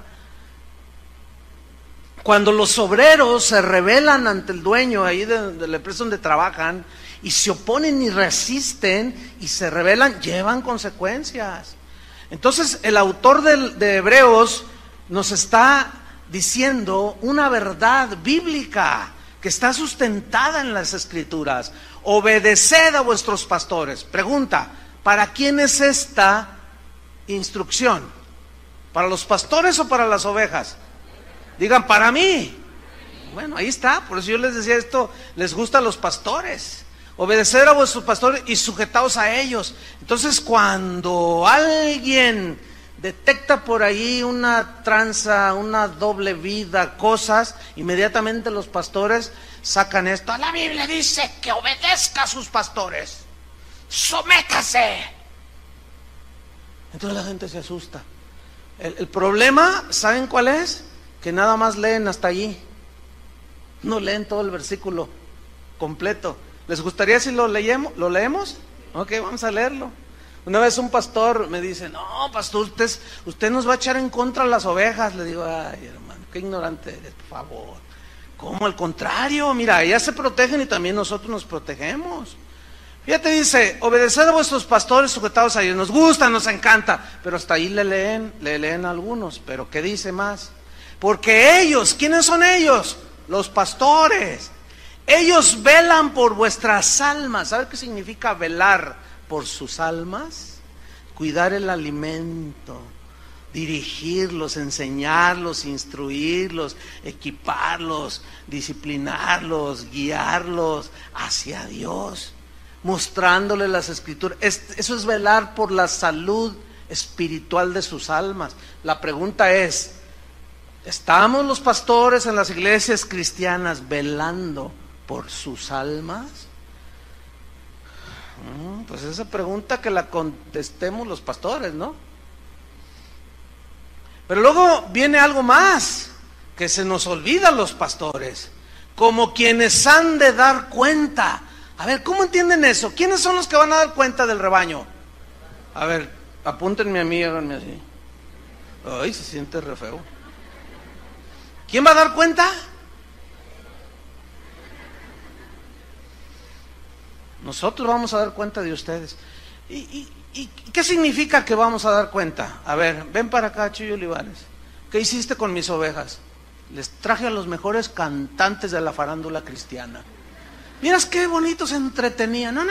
Cuando los obreros se rebelan ante el dueño ahí de la empresa donde trabajan y se oponen y resisten y se rebelan, llevan consecuencias. Entonces el autor de Hebreos nos está diciendo una verdad bíblica que está sustentada en las Escrituras. Obedeced a vuestros pastores. Pregunta, ¿para quién es esta instrucción? ¿Para los pastores o para las ovejas? Digan, para mí. Bueno, ahí está, por eso yo les decía esto, les gusta a los pastores. Obedecer a vuestros pastores y sujetaos a ellos. Entonces, cuando alguien detecta por ahí una tranza, una doble vida, cosas, inmediatamente los pastores sacan esto. La Biblia dice que obedezca a sus pastores, sométase. Entonces la gente se asusta. El problema, ¿saben cuál es? Que nada más leen hasta allí, no leen todo el versículo completo. ¿Les gustaría si lo leemos? Ok, vamos a leerlo. Una vez un pastor me dice, no, pastor, usted nos va a echar en contra a las ovejas. Le digo, ay, hermano, qué ignorante eres, por favor. ¿Cómo? Al contrario, mira, ellas se protegen y también nosotros nos protegemos. Fíjate, dice, obedeced a vuestros pastores, sujetados a ellos. Nos gusta, nos encanta, pero hasta ahí le leen algunos. Pero ¿qué dice más? Porque ellos, ¿quiénes son ellos? Los pastores. Ellos velan por vuestras almas. ¿Sabe qué significa velar por sus almas? Cuidar el alimento, dirigirlos, enseñarlos, instruirlos, equiparlos, disciplinarlos, guiarlos hacia Dios, mostrándoles las Escrituras. Eso es velar por la salud espiritual de sus almas. La pregunta es, ¿estamos los pastores en las iglesias cristianas velando por sus almas? Pues esa pregunta que la contestemos los pastores, ¿no? Pero luego viene algo más que se nos olvida a los pastores, como quienes han de dar cuenta. A ver, ¿cómo entienden eso? ¿Quiénes son los que van a dar cuenta del rebaño? A ver, apúntenme a mí, háganme así. Ay, se siente re feo. ¿Quién va a dar cuenta? Nosotros vamos a dar cuenta de ustedes. ¿Y qué significa que vamos a dar cuenta? A ver, ven para acá, Chuy Olivares. ¿Qué hiciste con mis ovejas? Les traje a los mejores cantantes de la farándula cristiana. Miras qué bonito se entretenían. No,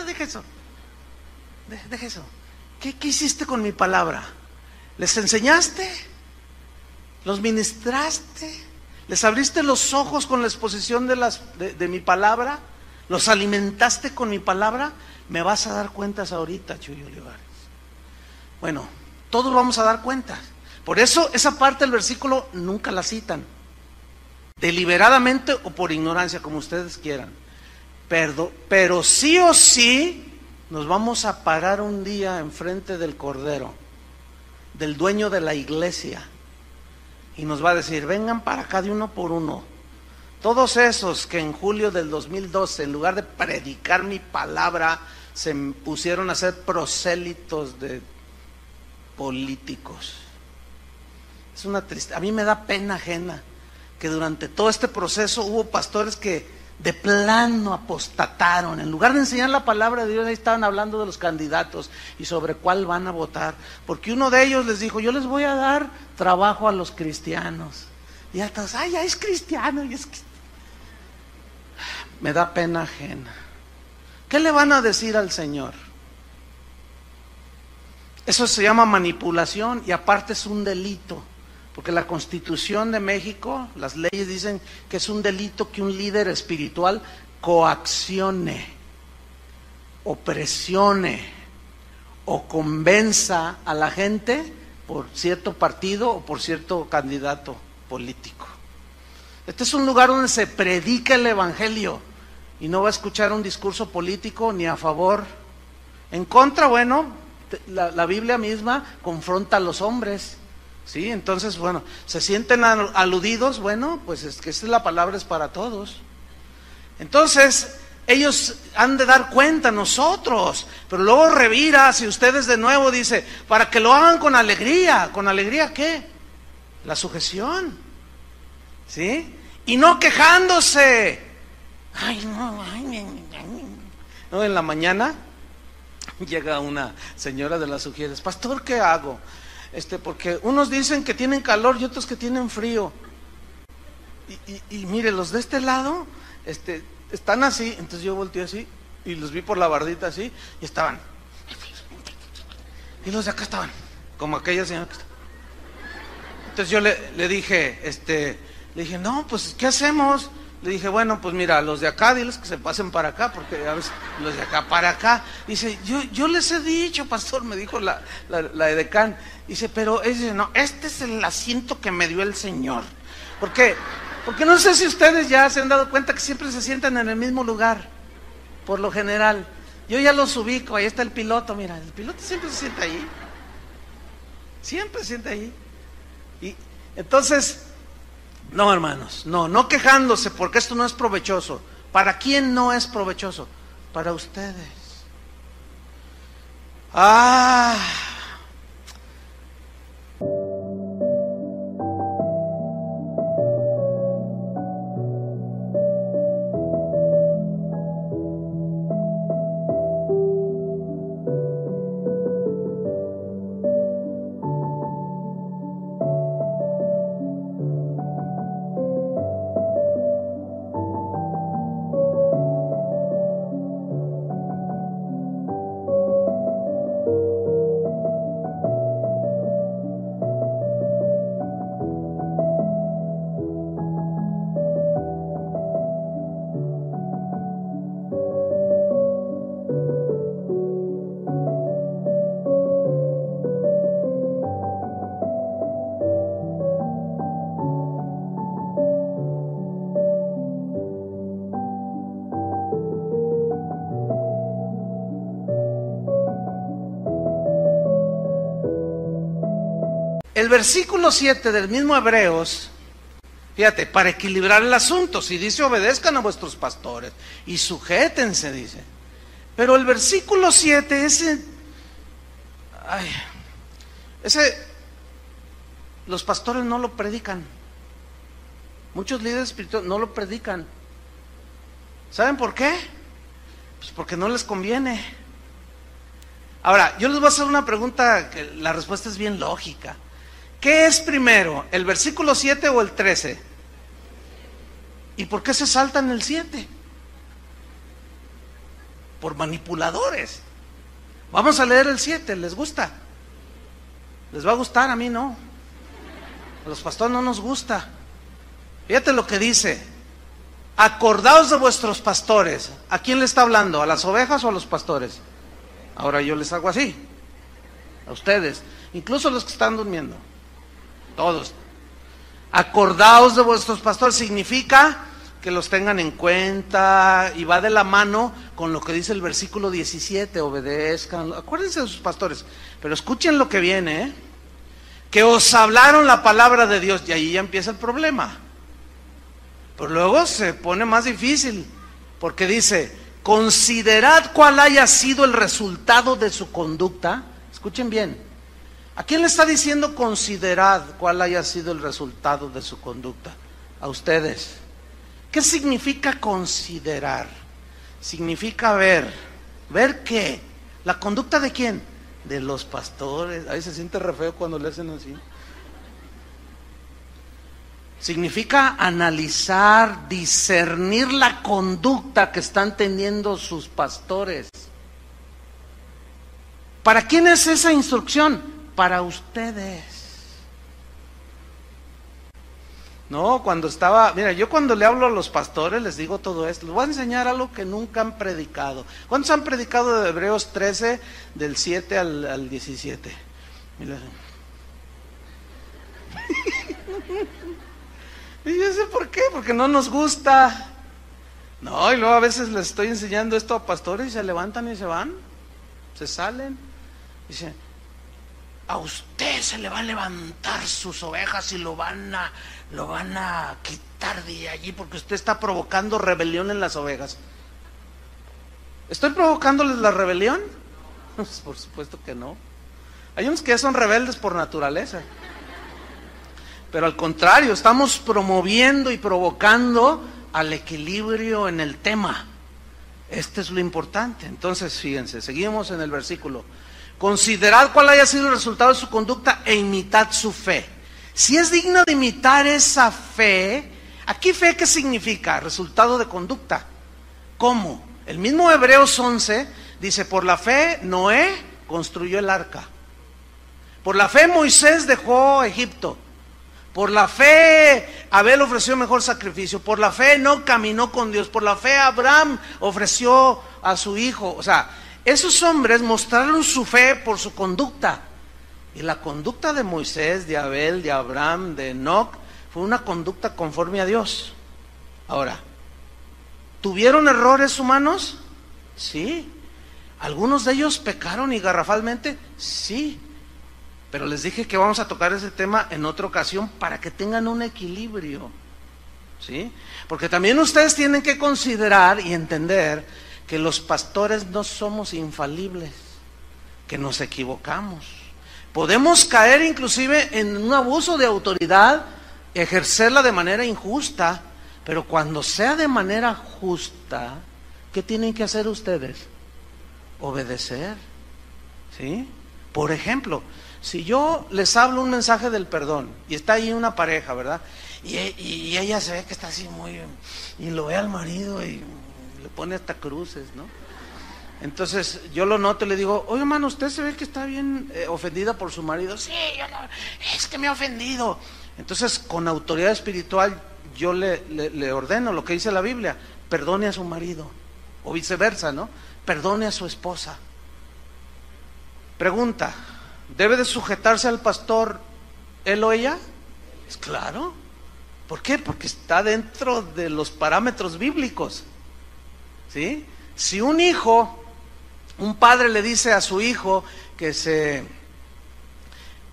deje eso. Deje eso. ¿Qué hiciste con mi palabra? ¿Les enseñaste? ¿Los ministraste? ¿Les abriste los ojos con la exposición de mi palabra? ¿Los alimentaste con mi palabra? Me vas a dar cuentas ahorita, Chuy Olivares. Bueno, todos vamos a dar cuentas. Por eso esa parte del versículo nunca la citan, deliberadamente o por ignorancia, como ustedes quieran. Pero sí o sí nos vamos a parar un día enfrente del Cordero, del dueño de la iglesia, y nos va a decir, vengan para acá de uno por uno. Todos esos que en julio del 2012, en lugar de predicar mi palabra, se pusieron a ser prosélitos de políticos. Es una tristeza. A mí me da pena ajena que durante todo este proceso hubo pastores que de plano apostataron. En lugar de enseñar la palabra de Dios, ahí estaban hablando de los candidatos y sobre cuál van a votar. Porque uno de ellos les dijo, yo les voy a dar trabajo a los cristianos. Y ya todos, ay, ya es cristiano. Me da pena ajena. ¿Qué le van a decir al Señor? Eso se llama manipulación y aparte es un delito. Porque la Constitución de México, las leyes dicen que es un delito que un líder espiritual coaccione, o presione, o convenza a la gente por cierto partido o por cierto candidato político. Este es un lugar donde se predica el evangelio y no va a escuchar un discurso político ni a favor. En contra, bueno, la Biblia misma confronta a los hombres. Sí, entonces, bueno, se sienten aludidos, bueno, pues es que esta es la palabra, es para todos. Entonces, ellos han de dar cuenta, nosotros, pero luego revira, si ustedes de nuevo dice, para que lo hagan con alegría. ¿Con alegría qué? La sujeción, ¿sí? Y no quejándose. Ay, no, no, en la mañana llega una señora de las Ujieres, pastor, ¿qué hago? Porque unos dicen que tienen calor y otros que tienen frío. Y mire, los de este lado están así. Entonces yo volteé así y los vi por la bardita así y estaban. Y los de acá estaban como aquella señora que está. Entonces yo le dije, no, pues ¿qué hacemos? Le dije, bueno, pues mira, los de acá, diles que se pasen para acá, porque a veces los de acá para acá. Dice, yo les he dicho, pastor, me dijo la edecán. Dice, pero no, este es el asiento que me dio el Señor. ¿Por qué? Porque no sé si ustedes ya se han dado cuenta que siempre se sientan en el mismo lugar, por lo general. Yo ya los ubico, ahí está el piloto, mira, el piloto siempre se sienta ahí. Siempre se sienta ahí. Y entonces, no, hermanos, no quejándose, porque esto no es provechoso. ¿Para quién no es provechoso? Para ustedes. el versículo 7 del mismo Hebreos, fíjate, para equilibrar el asunto, si dice obedezcan a vuestros pastores y sujétense, dice. Pero el versículo 7, ese los pastores no lo predican. Muchos líderes espirituales no lo predican. ¿Saben por qué? Pues porque no les conviene. Ahora, yo les voy a hacer una pregunta que la respuesta es bien lógica. ¿Qué es primero, el versículo 7 o el 13? ¿Y por qué se saltan el 7? Por manipuladores. Vamos a leer el 7, ¿les gusta? ¿Les va a gustar? A mí no. A los pastores no nos gusta. Fíjate lo que dice: acordaos de vuestros pastores. ¿A quién le está hablando? ¿A las ovejas o a los pastores? Ahora yo les hago así, a ustedes, incluso los que están durmiendo, todos. Acordaos de vuestros pastores significa que los tengan en cuenta, y va de la mano con lo que dice el versículo 17, obedezcan, acuérdense de sus pastores, pero escuchen lo que viene, ¿eh? Que os hablaron la palabra de Dios, y ahí ya empieza el problema. Pero luego se pone más difícil, porque dice: considerad cuál haya sido el resultado de su conducta. Escuchen bien, ¿a quién le está diciendo considerad cuál haya sido el resultado de su conducta? A ustedes. ¿Qué significa considerar? Significa ver. ¿Ver qué? ¿La conducta de quién? De los pastores. Ahí se siente re feo cuando le hacen así. Significa analizar, discernir la conducta que están teniendo sus pastores. ¿Para quién es esa instrucción? Para ustedes. No, mira, yo cuando le hablo a los pastores les digo todo esto. Les voy a enseñar algo que nunca han predicado. ¿Cuántos han predicado de Hebreos 13, del 7 al 17? Mira. Y yo sé por qué, porque no nos gusta. No, y luego a veces les estoy enseñando esto a pastores y se levantan y se van, se salen. Dice: a usted se le va a levantar sus ovejas y lo van a quitar de allí porque usted está provocando rebelión en las ovejas. ¿Estoy provocándoles la rebelión? Pues por supuesto que no. Hay unos que ya son rebeldes por naturaleza. Pero al contrario, estamos promoviendo y provocando al equilibrio en el tema. Este es lo importante. Entonces, fíjense, seguimos en el versículo. Considerad cuál haya sido el resultado de su conducta e imitad su fe. Si es digno de imitar esa fe, ¿aquí fe qué significa? Resultado de conducta. ¿Cómo? El mismo Hebreos 11 dice: por la fe Noé construyó el arca. Por la fe Moisés dejó Egipto. Por la fe Abel ofreció mejor sacrificio. Por la fe no caminó con Dios. Por la fe Abraham ofreció a su hijo. O sea, esos hombres mostraron su fe por su conducta. Y la conducta de Moisés, de Abel, de Abraham, de Enoc, fue una conducta conforme a Dios. Ahora, ¿tuvieron errores humanos? Sí. ¿Algunos de ellos pecaron y garrafalmente? Sí. Pero les dije que vamos a tocar ese tema en otra ocasión para que tengan un equilibrio, ¿sí? Porque también ustedes tienen que considerar y entender que los pastores no somos infalibles, que nos equivocamos. Podemos caer inclusive en un abuso de autoridad, ejercerla de manera injusta, pero cuando sea de manera justa, ¿qué tienen que hacer ustedes? Obedecer, ¿sí? Por ejemplo, si yo les hablo un mensaje del perdón y está ahí una pareja, ¿verdad? Y ella se ve que está así muy... y lo ve al marido y le pone hasta cruces, ¿no? Entonces yo lo noto y le digo: oye, hermano, usted se ve que está bien ofendida por su marido. Sí, es que me ha ofendido. Entonces, con autoridad espiritual, yo le ordeno lo que dice la Biblia: perdone a su marido, o viceversa, ¿no? Perdone a su esposa. Pregunta: ¿debe de sujetarse al pastor él o ella? Es claro. ¿Por qué? Porque está dentro de los parámetros bíblicos, ¿sí? Si un padre le dice a su hijo que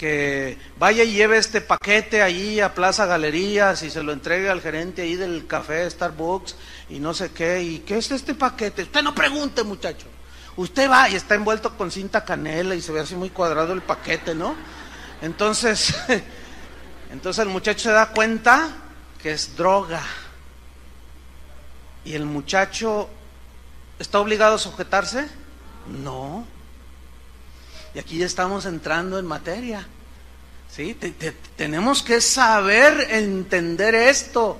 que vaya y lleve este paquete allí a Plaza Galerías y se lo entregue al gerente ahí del café Starbucks y no sé qué. ¿Y qué es este paquete? Usted no pregunte, muchacho. Usted va y está envuelto con cinta canela y se ve así muy cuadrado el paquete, ¿no? Entonces el muchacho se da cuenta que es droga. ¿Y el muchacho está obligado a sujetarse? No. Y aquí ya estamos entrando en materia. ¿Sí? Tenemos que saber entender esto.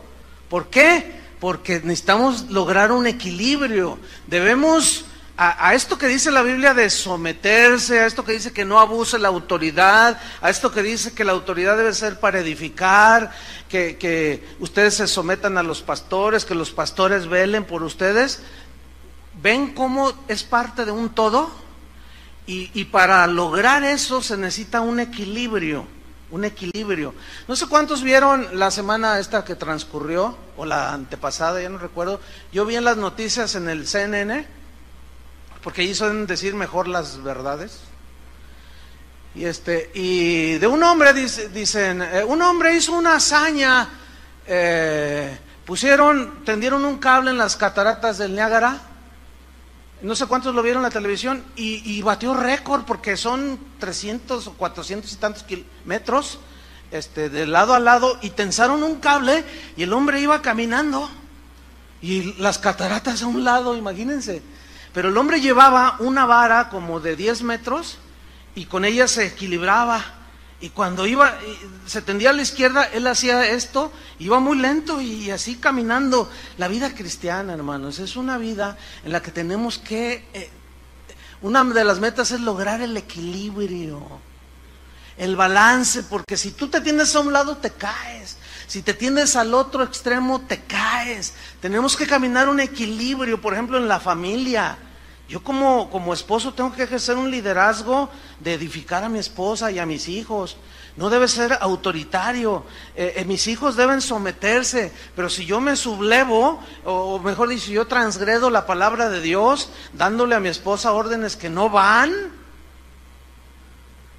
¿Por qué? Porque necesitamos lograr un equilibrio. Debemos a esto que dice la Biblia de someterse, a esto que dice que no abuse la autoridad, a esto que dice que la autoridad debe ser para edificar, que ustedes se sometan a los pastores, que los pastores velen por ustedes. ¿Ven cómo es parte de un todo? Y para lograr eso se necesita un equilibrio, un equilibrio. No sé cuántos vieron la semana esta que transcurrió, o la antepasada, ya no recuerdo. Yo vi en las noticias en el CNN, porque allí suelen decir mejor las verdades. Y de un hombre, dicen, un hombre hizo una hazaña, tendieron un cable en las cataratas del Niágara, no sé cuántos lo vieron en la televisión, y batió récord, porque son 300 o 400 y tantos metros, de lado a lado, y tensaron un cable, y el hombre iba caminando, y las cataratas a un lado, imagínense. Pero el hombre llevaba una vara como de 10 metros y con ella se equilibraba. Y cuando se tendía a la izquierda, él hacía esto, iba muy lento y así caminando. La vida cristiana, hermanos, es una vida en la que tenemos que... una de las metas es lograr el equilibrio, el balance, porque si tú te tienes a un lado te caes. Si te tienes al otro extremo, te caes. Tenemos que caminar un equilibrio, por ejemplo, en la familia. Yo como esposo tengo que ejercer un liderazgo de edificar a mi esposa y a mis hijos. No debe ser autoritario. Mis hijos deben someterse, pero si yo me sublevo, o mejor dicho, yo transgredo la palabra de Dios, dándole a mi esposa órdenes que no van.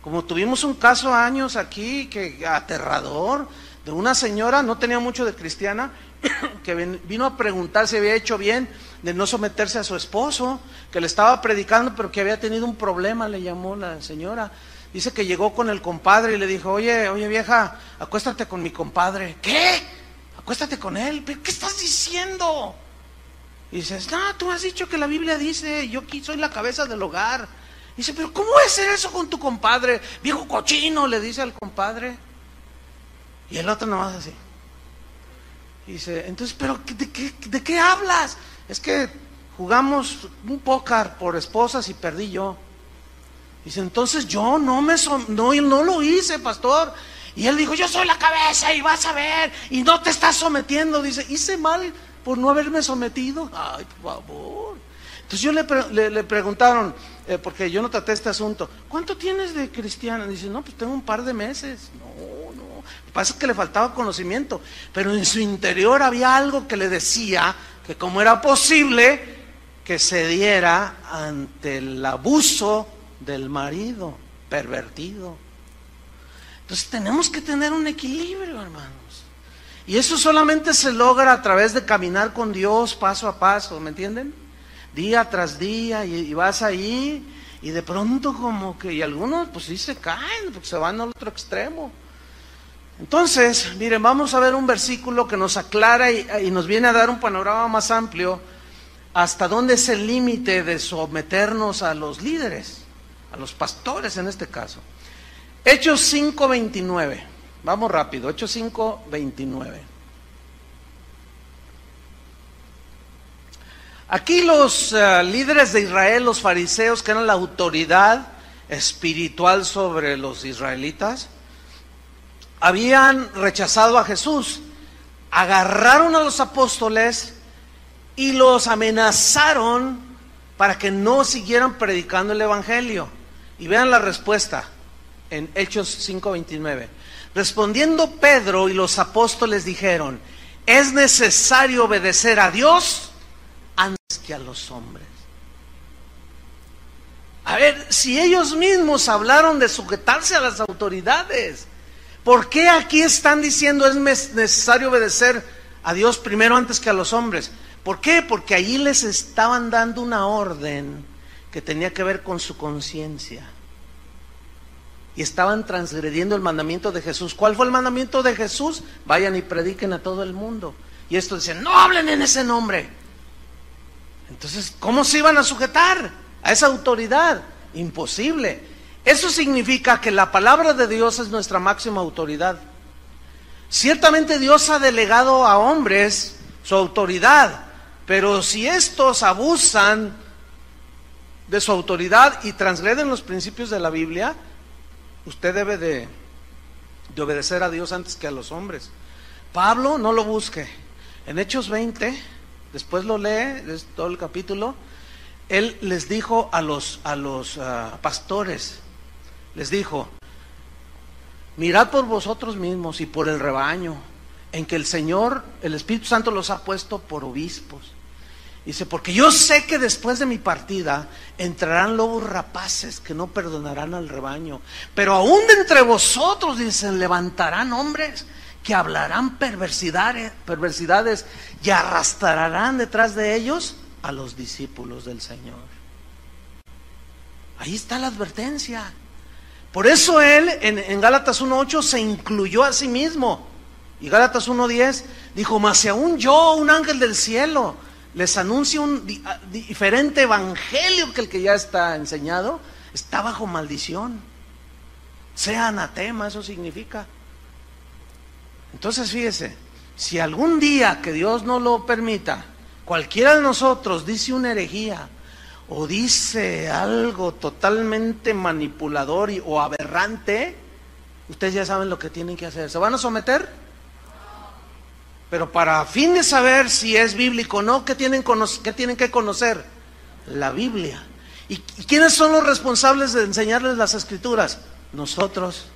Como tuvimos un caso años aquí, que aterrador, de una señora, no tenía mucho de cristiana, que vino a preguntar si había hecho bien de no someterse a su esposo, que le estaba predicando, pero que había tenido un problema, le llamó la señora. Dice que llegó con el compadre y le dijo, oye vieja, acuéstate con mi compadre. ¿Qué? Acuéstate con él. ¿Pero qué estás diciendo? Y dices, no, tú has dicho que la Biblia dice, yo aquí soy la cabeza del hogar. Dice, pero ¿cómo es hacer eso con tu compadre? Viejo cochino, le dice al compadre. Y el otro nomás así. Dice, entonces, ¿pero de qué hablas? Es que jugamos un póker por esposas y perdí yo. Dice, entonces yo no lo hice, pastor. Y él dijo, yo soy la cabeza y vas a ver, y no te estás sometiendo. Dice, hice mal por no haberme sometido. Ay, por favor. Entonces yo le preguntaron, porque yo no traté este asunto, ¿cuánto tienes de cristiana? Dice, no, pues tengo un par de meses. No, lo que pasa es que le faltaba conocimiento, pero en su interior había algo que le decía que cómo era posible que cediera ante el abuso del marido pervertido. Entonces tenemos que tener un equilibrio, hermanos. Y eso solamente se logra a través de caminar con Dios paso a paso, ¿me entienden? Día tras día, y vas ahí, y de pronto como que, y algunos pues sí se caen, porque se van al otro extremo. Entonces, miren, vamos a ver un versículo que nos aclara y nos viene a dar un panorama más amplio hasta dónde es el límite de someternos a los líderes, a los pastores en este caso. Hechos 5:29, vamos rápido, Hechos 5:29. Aquí los líderes de Israel, los fariseos, que eran la autoridad espiritual sobre los israelitas, habían rechazado a Jesús, agarraron a los apóstoles y los amenazaron para que no siguieran predicando el evangelio. Y vean la respuesta en Hechos 5:29. Respondiendo Pedro y los apóstoles dijeron, es necesario obedecer a Dios antes que a los hombres. A A ver, si ellos mismos hablaron de sujetarse a las autoridades, ¿por qué aquí están diciendo es necesario obedecer a Dios primero antes que a los hombres? ¿Por qué? Porque allí les estaban dando una orden que tenía que ver con su conciencia. Y estaban transgrediendo el mandamiento de Jesús. ¿Cuál fue el mandamiento de Jesús? Vayan y prediquen a todo el mundo. Y estos decían, no hablen en ese nombre. Entonces, ¿cómo se iban a sujetar a esa autoridad? Imposible. Eso significa que la palabra de Dios es nuestra máxima autoridad. Ciertamente Dios ha delegado a hombres su autoridad, pero si estos abusan de su autoridad y transgreden los principios de la Biblia, usted debe de obedecer a Dios antes que a los hombres. Pablo, no lo busque. En Hechos 20, después lo lee, es todo el capítulo, él les dijo a los pastores, les dijo, mirad por vosotros mismos y por el rebaño, en que el Señor, el Espíritu Santo los ha puesto por obispos. Dice, porque yo sé que después de mi partida entrarán lobos rapaces que no perdonarán al rebaño, pero aún de entre vosotros, dicen, levantarán hombres que hablarán perversidades y arrastrarán detrás de ellos a los discípulos del Señor. Ahí está la advertencia. Por eso él en Gálatas 1:8 se incluyó a sí mismo. Y Gálatas 1:10 dijo, mas si aún yo, un ángel del cielo, les anuncio un diferente evangelio que el que ya está enseñado, está bajo maldición. Sea anatema, eso significa. Entonces fíjese, si algún día que Dios no lo permita, cualquiera de nosotros dice una herejía o dice algo totalmente manipulador o aberrante, ustedes ya saben lo que tienen que hacer. ¿Se van a someter? Pero para fin de saber si es bíblico o no, ¿qué tienen que conocer? La Biblia. ¿Y quiénes son los responsables de enseñarles las Escrituras? Nosotros.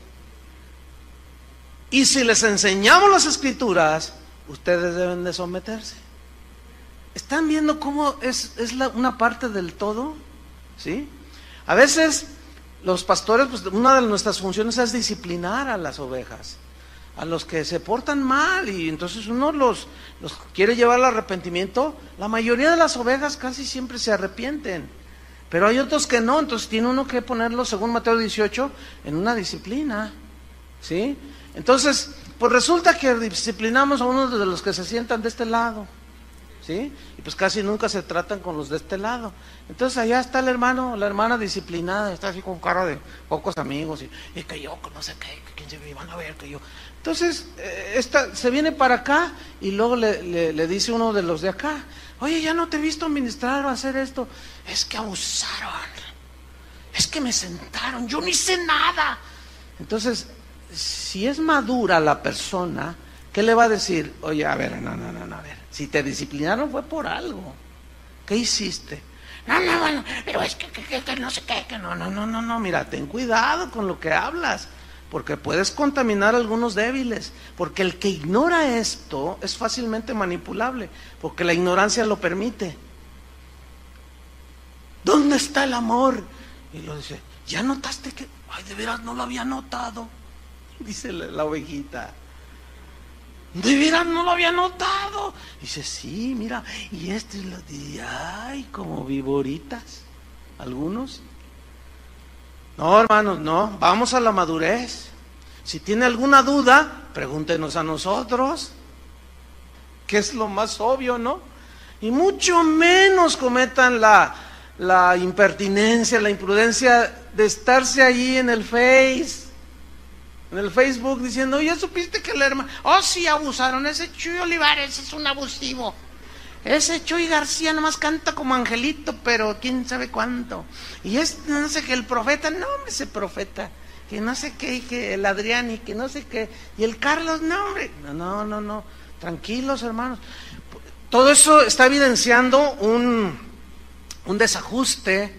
Y si les enseñamos las Escrituras, ustedes deben de someterse. ¿Están viendo cómo es una parte del todo? ¿Sí? A veces los pastores, pues una de nuestras funciones es disciplinar a las ovejas, a los que se portan mal, y entonces uno los quiere llevar al arrepentimiento. La mayoría de las ovejas casi siempre se arrepienten, pero hay otros que no, entonces tiene uno que ponerlo, según Mateo 18, en una disciplina, ¿sí? Entonces, pues resulta que disciplinamos a uno de los que se sientan de este lado, ¿sí? Y pues casi nunca se tratan con los de este lado. Entonces allá está el hermano, la hermana disciplinada, está así con cara de pocos amigos, y que yo, no sé qué, que quién se me van a ver, que yo. Entonces, esta se viene para acá y luego le dice uno de los de acá, oye, ya no te he visto ministrar o hacer esto. Es que abusaron, es que me sentaron, yo ni sé nada. Entonces, si es madura la persona, ¿qué le va a decir? Oye, a ver, no, a ver, si te disciplinaron fue por algo. ¿Qué hiciste? No, bueno, pero es que no sé qué, que no, mira, ten cuidado con lo que hablas, porque puedes contaminar a algunos débiles, porque el que ignora esto es fácilmente manipulable, porque la ignorancia lo permite. ¿Dónde está el amor? Y lo dice, ¿ya notaste que? Ay, de veras no lo había notado, dice la ovejita. De veras no lo había notado. Dice, sí, mira, y este lo dice, ay, como viboritas, algunos. No, hermanos, no, vamos a la madurez. Si tiene alguna duda, pregúntenos a nosotros, que es lo más obvio, ¿no? Y mucho menos cometan la impertinencia, la imprudencia de estarse allí en el Facebook diciendo, oye, ¿supiste que el hermano? Oh, sí, abusaron, ese Chuy Olivares es un abusivo. Ese Chuy García nomás canta como angelito, pero quién sabe cuánto. Y no sé qué, el profeta, no, hombre, ese profeta, que no sé qué, y que el Adrián, y que no sé qué, y el Carlos, no, hombre, no, tranquilos, hermanos. Todo eso está evidenciando un desajuste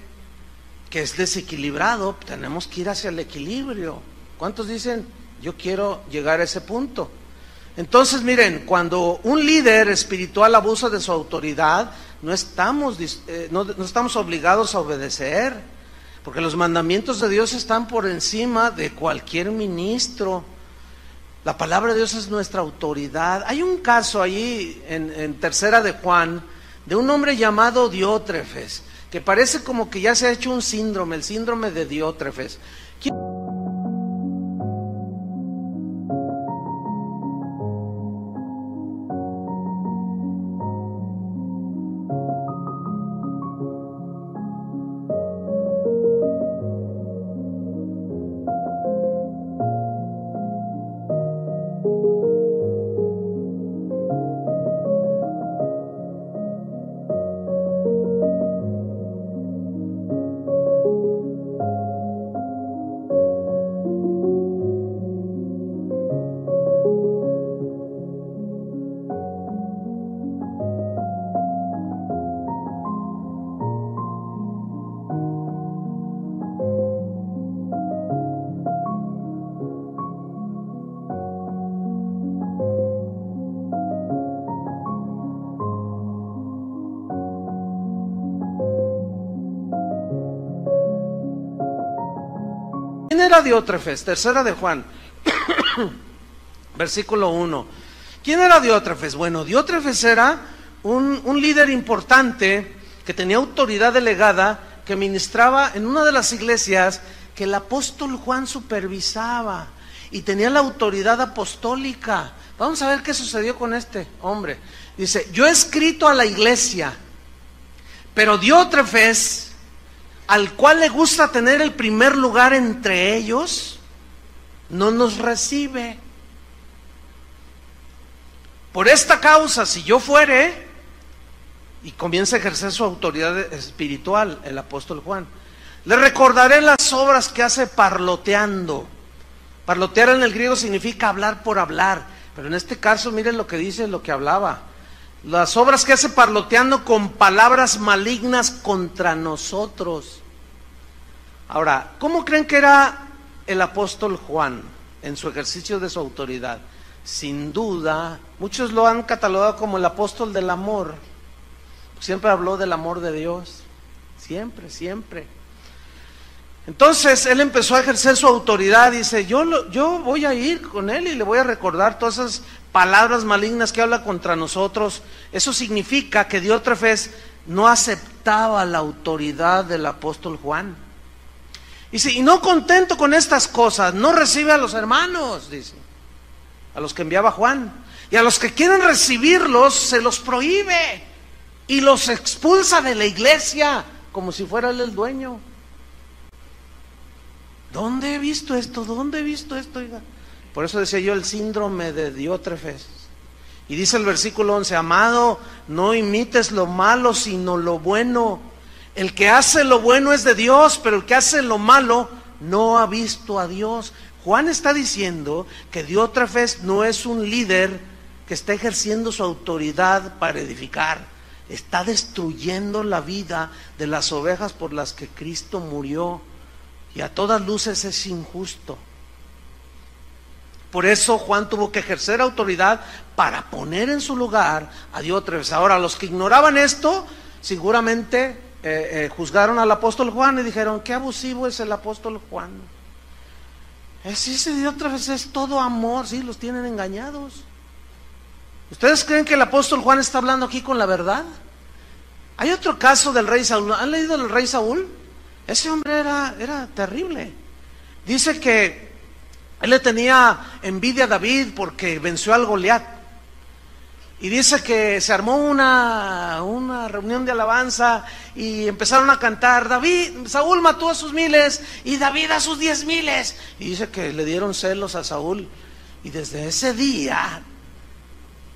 que es desequilibrado. Tenemos que ir hacia el equilibrio. ¿Cuántos dicen, yo quiero llegar a ese punto? Entonces, miren, cuando un líder espiritual abusa de su autoridad, no estamos obligados a obedecer, porque los mandamientos de Dios están por encima de cualquier ministro. La palabra de Dios es nuestra autoridad. Hay un caso ahí en Tercera de Juan, de un hombre llamado Diótrefes, que parece como que ya se ha hecho un síndrome, el síndrome de Diótrefes. ¿Quién era Diótrefes? Tercera de Juan, versículo 1. ¿Quién era Diótrefes? Bueno, Diótrefes era un líder importante que tenía autoridad delegada, que ministraba en una de las iglesias que el apóstol Juan supervisaba y tenía la autoridad apostólica. Vamos a ver qué sucedió con este hombre. Dice, yo he escrito a la iglesia, pero Diótrefes, al cual le gusta tener el primer lugar entre ellos, no nos recibe. Por esta causa, si yo fuere, y comienza a ejercer su autoridad espiritual, el apóstol Juan, le recordaré las obras que hace parloteando. Parlotear en el griego significa hablar por hablar, pero en este caso miren lo que dice, lo que hablaba. Las obras que hace parloteando con palabras malignas contra nosotros. Ahora, ¿cómo creen que era el apóstol Juan en su ejercicio de su autoridad? Sin duda, muchos lo han catalogado como el apóstol del amor. Siempre habló del amor de Dios. Siempre, siempre. Entonces, él empezó a ejercer su autoridad. Dice, yo voy a ir con él y le voy a recordar todas esas palabras malignas que habla contra nosotros. Eso significa que Diótrefes no aceptaba la autoridad del apóstol Juan. Dice, y no contento con estas cosas, no recibe a los hermanos, dice, a los que enviaba Juan, y a los que quieren recibirlos se los prohíbe y los expulsa de la iglesia como si fuera él el dueño. ¿Dónde he visto esto? ¿Dónde he visto esto? Oiga? Por eso decía yo el síndrome de Diótrefes. Y dice el versículo 11, amado, no imites lo malo sino lo bueno. El que hace lo bueno es de Dios, pero el que hace lo malo no ha visto a Dios. Juan está diciendo que Diótrefes no es un líder que está ejerciendo su autoridad para edificar. Está destruyendo la vida de las ovejas por las que Cristo murió. Y a todas luces es injusto. Por eso Juan tuvo que ejercer autoridad para poner en su lugar a Diótrefes. Ahora, los que ignoraban esto, seguramente juzgaron al apóstol Juan y dijeron, qué abusivo es el apóstol Juan. Ese Diótrefes es todo amor, sí, los tienen engañados. ¿Ustedes creen que el apóstol Juan está hablando aquí con la verdad? Hay otro caso del rey Saúl. ¿Han leído del rey Saúl? Ese hombre era terrible. Dice que él le tenía envidia a David porque venció al Goliat. Y dice que se armó una reunión de alabanza y empezaron a cantar, Saúl mató a sus 1000 y David a sus 10,000. Y dice que le dieron celos a Saúl. Y desde ese día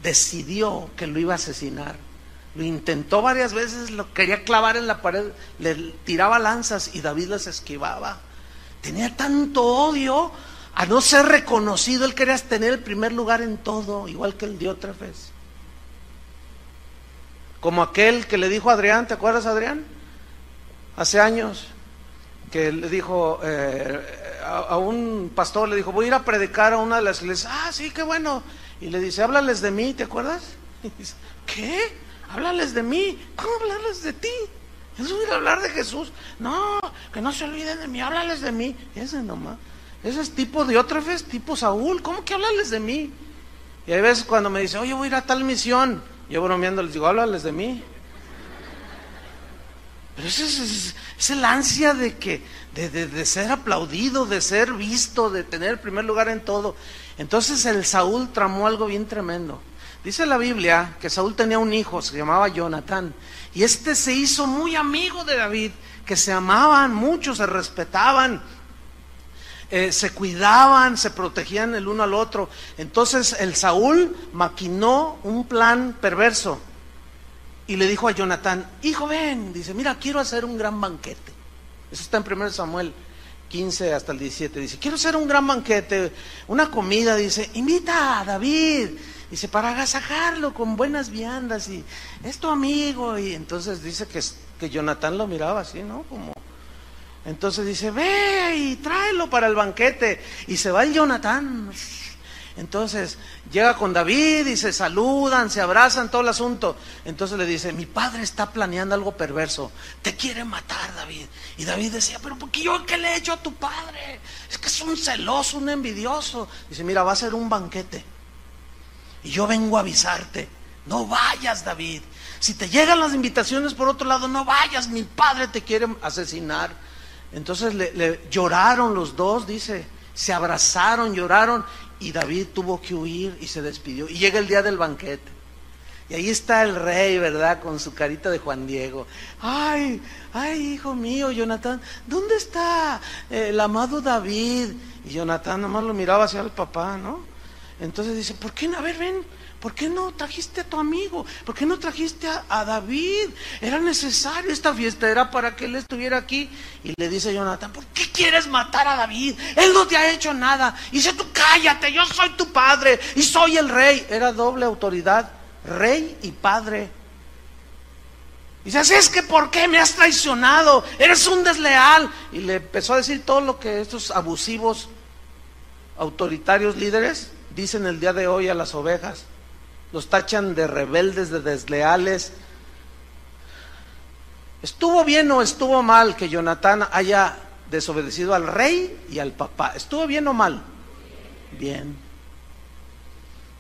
decidió que lo iba a asesinar. Lo intentó varias veces, lo quería clavar en la pared, le tiraba lanzas y David las esquivaba. Tenía tanto odio a no ser reconocido, él quería tener el primer lugar en todo, igual que el Diótrefes. Como aquel que le dijo a Adrián, ¿te acuerdas, Adrián? Hace años, que le dijo a un pastor, le dijo, voy a ir a predicar a una de las iglesias. Ah, sí, qué bueno. Y le dice, háblales de mí, ¿te acuerdas? Y dice, ¿qué? Háblales de mí. ¿Cómo hablarles de ti? ¿Es oír hablar de Jesús? No, que no se olviden de mí, háblales de mí. Ese nomás. Ese es tipo Diótrefes, tipo Saúl. ¿Cómo que háblales de mí? Y hay veces cuando me dice, oye, voy a ir a tal misión, yo bromeando les digo, háblales de mí. Pero es el ansia de ser aplaudido, de ser visto, de tener el primer lugar en todo. Entonces el Saúl tramó algo bien tremendo. Dice la Biblia que Saúl tenía un hijo, se llamaba Jonatán, y este se hizo muy amigo de David, que se amaban mucho, se respetaban, se cuidaban, se protegían el uno al otro. Entonces el Saúl maquinó un plan perverso y le dijo a Jonatán, hijo, ven, dice, mira, quiero hacer un gran banquete. Eso está en 1 Samuel 15 hasta el 17, dice, quiero hacer un gran banquete, una comida, dice, invita a David, dice, para agasajarlo con buenas viandas, y es tu amigo. Y entonces dice que Jonatán lo miraba así, ¿no? Como... Entonces dice, ve y tráelo para el banquete. Y se va el Jonatán. Entonces llega con David y se saludan, se abrazan, todo el asunto. Entonces le dice, mi padre está planeando algo perverso, te quiere matar, David. Y David decía, pero ¿por qué yo qué le he hecho a tu padre? Es que es un celoso, un envidioso. Dice, mira, va a ser un banquete y yo vengo a avisarte, no vayas, David. Si te llegan las invitaciones por otro lado, no vayas, mi padre te quiere asesinar. Entonces le lloraron los dos, dice, se abrazaron, lloraron, y David tuvo que huir y se despidió. Y llega el día del banquete, y ahí está el rey, ¿verdad? Con su carita de Juan Diego. Ay, hijo mío, Jonatán, ¿dónde está el amado David? Y Jonatán nomás lo miraba hacia el papá, ¿no? Entonces dice, ¿por qué no? A ver, ven, ¿por qué no trajiste a tu amigo? ¿Por qué no trajiste a David? Era necesario, esta fiesta era para que él estuviera aquí. Y le dice Jonatán, ¿por qué quieres matar a David? Él no te ha hecho nada. Y dice, tú cállate, yo soy tu padre y soy el rey. Era doble autoridad, rey y padre. Y dice, así es que ¿por qué me has traicionado? Eres un desleal. Y le empezó a decir todo lo que estos abusivos, autoritarios líderes dicen el día de hoy a las ovejas. Los tachan de rebeldes, de desleales. ¿Estuvo bien o estuvo mal que Jonatán haya desobedecido al rey y al papá? ¿Estuvo bien o mal? Bien.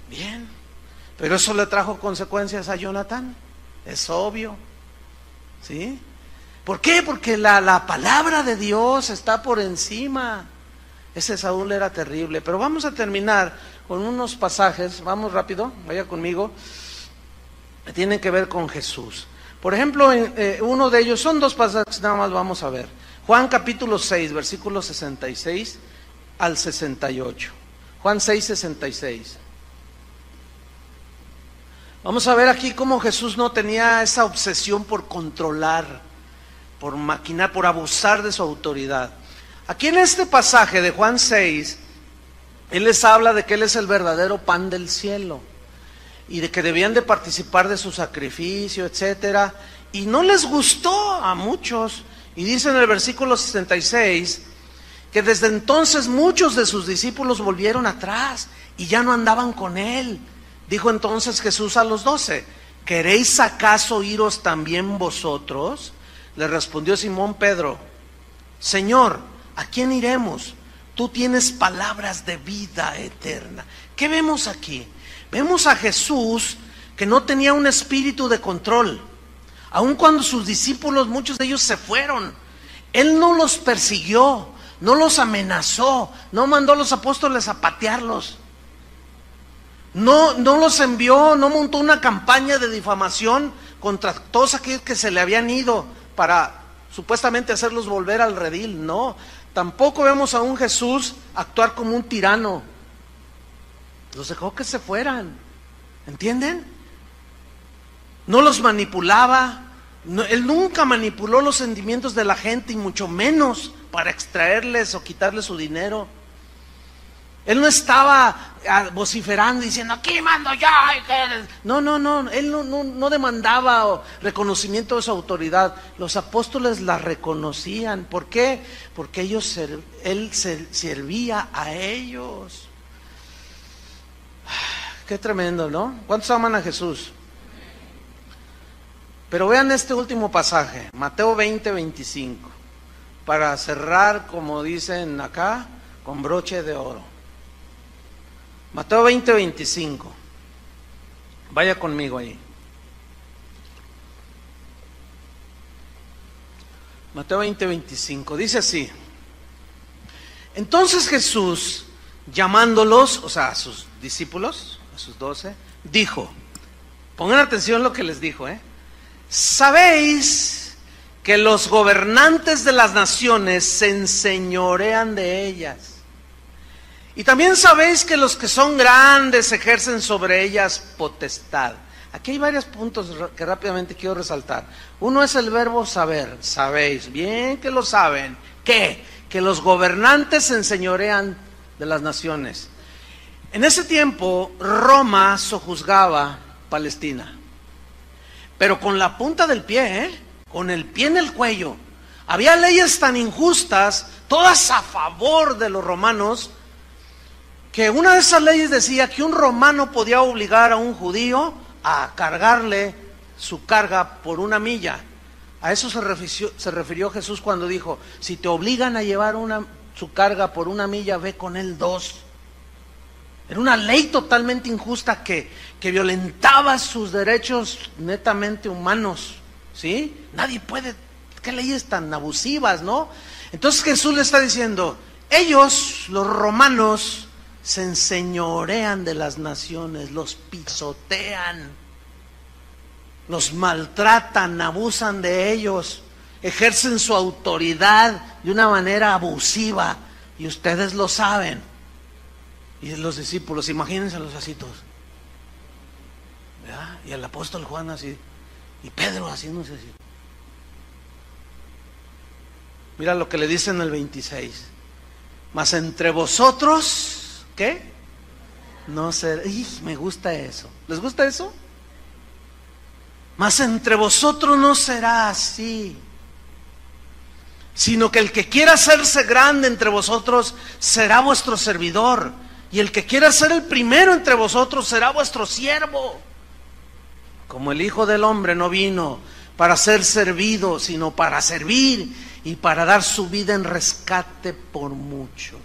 Bien. Pero eso le trajo consecuencias a Jonatán. Es obvio. ¿Sí? ¿Por qué? Porque la palabra de Dios está por encima. Ese Saúl era terrible. Pero vamos a terminar con unos pasajes, vamos rápido, vaya conmigo, que tienen que ver con Jesús. Por ejemplo, uno de ellos, son dos pasajes, nada más vamos a ver. Juan capítulo 6, versículos 66 al 68. Juan 6, 66. Vamos a ver aquí cómo Jesús no tenía esa obsesión por controlar, por maquinar, por abusar de su autoridad. Aquí en este pasaje de Juan 6, Él les habla de que Él es el verdadero pan del cielo y de que debían de participar de su sacrificio, etcétera. Y no les gustó a muchos. Y dice en el versículo 66 que desde entonces muchos de sus discípulos volvieron atrás y ya no andaban con Él. Dijo entonces Jesús a los 12, ¿queréis acaso iros también vosotros? Le respondió Simón Pedro, Señor, ¿a quién iremos? Tú tienes palabras de vida eterna. ¿Qué vemos aquí? Vemos a Jesús que no tenía un espíritu de control. Aun cuando sus discípulos, muchos de ellos se fueron, Él no los persiguió, no los amenazó, no mandó a los apóstoles a patearlos. No los envió, no montó una campaña de difamación contra todos aquellos que se le habían ido para supuestamente hacerlos volver al redil. No, tampoco vemos a un Jesús actuar como un tirano. Los dejó que se fueran, ¿entienden? No los manipulaba. Él nunca manipuló los sentimientos de la gente, y mucho menos para extraerles o quitarles su dinero. Él no estaba vociferando diciendo, aquí mando yo. No, Él no demandaba reconocimiento de su autoridad. Los apóstoles la reconocían. ¿Por qué? Porque Él servía a ellos. Qué tremendo, ¿no? ¿Cuántos aman a Jesús? Pero vean este último pasaje, Mateo 20, 25, para cerrar, como dicen acá, con broche de oro. Mateo 20, 25. Vaya conmigo ahí. Mateo 20, 25. Dice así. Entonces Jesús, llamándolos, o sea, a sus discípulos, a sus 12, dijo, pongan atención lo que les dijo, ¿sabéis que los gobernantes de las naciones se enseñorean de ellas? Y también sabéis que los que son grandes ejercen sobre ellas potestad. Aquí hay varios puntos que rápidamente quiero resaltar. Uno es el verbo saber, sabéis, bien que lo saben. ¿Qué? Que los gobernantes se enseñorean de las naciones. En ese tiempo Roma sojuzgaba Palestina, pero con la punta del pie, con el pie en el cuello. Había leyes tan injustas, todas a favor de los romanos, que una de esas leyes decía que un romano podía obligar a un judío a cargarle su carga por 1 milla. A eso se refirió Jesús cuando dijo, si te obligan a llevar su carga por 1 milla, ve con él 2. Era una ley totalmente injusta que violentaba sus derechos netamente humanos, ¿sí? Nadie puede, qué leyes tan abusivas, ¿no? Entonces Jesús le está diciendo, ellos, los romanos, se enseñorean de las naciones, los pisotean, los maltratan, abusan de ellos, ejercen su autoridad de una manera abusiva, y ustedes lo saben. Y los discípulos, imagínense los así todos, ¿verdad? Y el apóstol Juan así, y Pedro haciéndose así. Mira lo que le dice en el 26. Mas entre vosotros, ¿qué? No será. Me gusta eso. ¿Les gusta eso? Mas entre vosotros no será así, sino que el que quiera hacerse grande entre vosotros será vuestro servidor, y el que quiera ser el primero entre vosotros será vuestro siervo. Como el Hijo del Hombre no vino para ser servido, sino para servir y para dar su vida en rescate por muchos.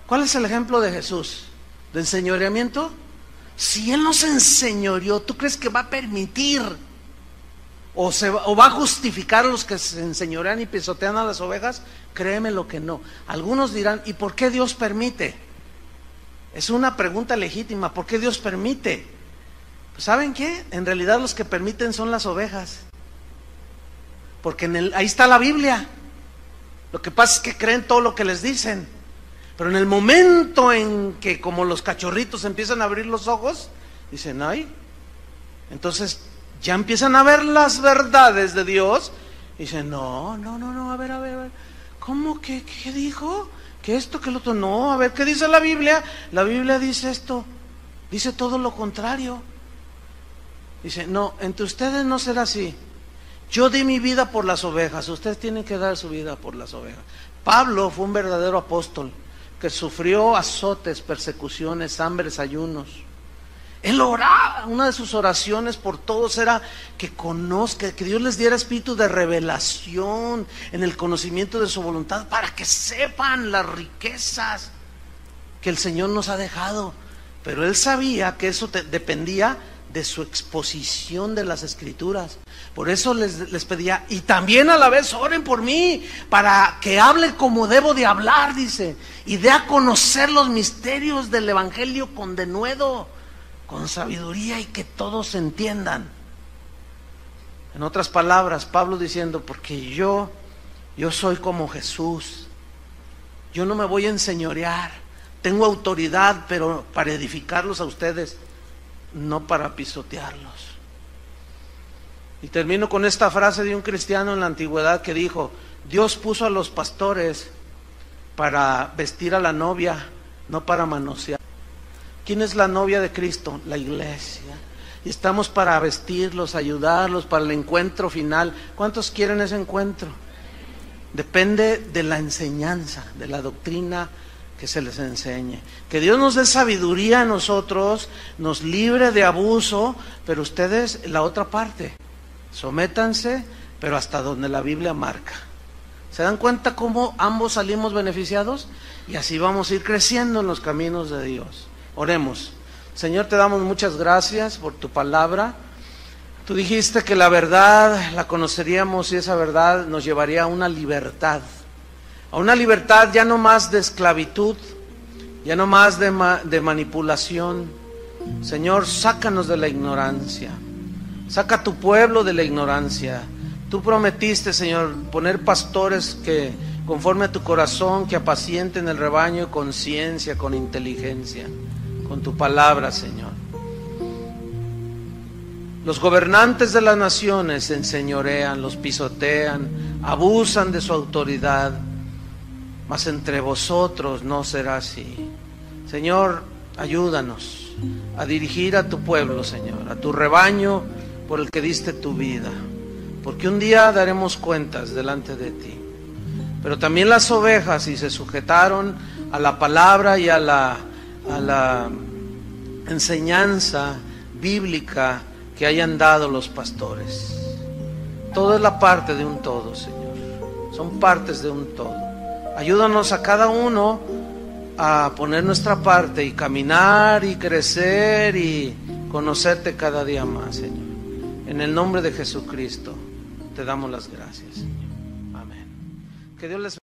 ¿Cuál es el ejemplo de Jesús? ¿De enseñoreamiento? Si Él no se enseñoreó, ¿tú crees que va a permitir o va a justificar a los que se enseñorean y pisotean a las ovejas? Créeme lo que no. Algunos dirán, ¿y por qué Dios permite? Es una pregunta legítima, ¿por qué Dios permite? Pues ¿saben qué? En realidad los que permiten son las ovejas, porque ahí está la Biblia. Lo que pasa es que creen todo lo que les dicen, pero en el momento en que, como los cachorritos, empiezan a abrir los ojos, dicen, ay, entonces ya empiezan a ver las verdades de Dios, y dicen, no, a ver, ¿cómo? ¿Qué dijo? ¿Que esto, que lo otro? No, a ver, ¿qué dice la Biblia? La Biblia dice esto, dice todo lo contrario. Dice, no, entre ustedes no será así. Yo di mi vida por las ovejas, ustedes tienen que dar su vida por las ovejas. Pablo fue un verdadero apóstol que sufrió azotes, persecuciones, hambres, ayunos. Él oraba, una de sus oraciones por todos era que Dios les diera espíritu de revelación en el conocimiento de su voluntad, para que sepan las riquezas que el Señor nos ha dejado. Pero él sabía que eso dependía de su exposición de las Escrituras. Por eso les pedía, y también a la vez oren por mí, para que hable como debo de hablar, dice, y dé a conocer los misterios del Evangelio con denuedo, con sabiduría, y que todos entiendan. En otras palabras, Pablo diciendo, porque yo soy como Jesús, yo no me voy a enseñorear, tengo autoridad, pero para edificarlos a ustedes, no para pisotearlos. Y termino con esta frase de un cristiano en la antigüedad que dijo, Dios puso a los pastores para vestir a la novia, no para manosear. ¿Quién es la novia de Cristo? La iglesia. Y estamos para vestirlos, ayudarlos para el encuentro final. ¿Cuántos quieren ese encuentro? Depende de la enseñanza, de la doctrina que se les enseñe. Que Dios nos dé sabiduría a nosotros, nos libre de abuso, pero ustedes, la otra parte, Sométanse, pero hasta donde la Biblia marca. ¿Se dan cuenta cómo ambos salimos beneficiados? Y así vamos a ir creciendo en los caminos de Dios. Oremos. Señor, te damos muchas gracias por tu palabra. Tú dijiste que la verdad la conoceríamos y esa verdad nos llevaría a una libertad ya no más de esclavitud, ya no más de manipulación. Señor, sácanos de la ignorancia, saca a tu pueblo de la ignorancia. Tú prometiste, Señor, poner pastores que conforme a tu corazón, que apacienten el rebaño con ciencia, con inteligencia, con tu palabra, Señor. Los gobernantes de las naciones se enseñorean, los pisotean, abusan de su autoridad, mas entre vosotros no será así. Señor, ayúdanos a dirigir a tu pueblo, Señor, a tu rebaño por el que diste tu vida, porque un día daremos cuentas delante de ti. Pero también las ovejas, si se sujetaron a la palabra y a la enseñanza bíblica que hayan dado los pastores. Todo es la parte de un todo, Señor. Son partes de un todo. Ayúdanos a cada uno a poner nuestra parte y caminar y crecer y conocerte cada día más, Señor. En el nombre de Jesucristo te damos las gracias, Señor. Amén. Que Dios les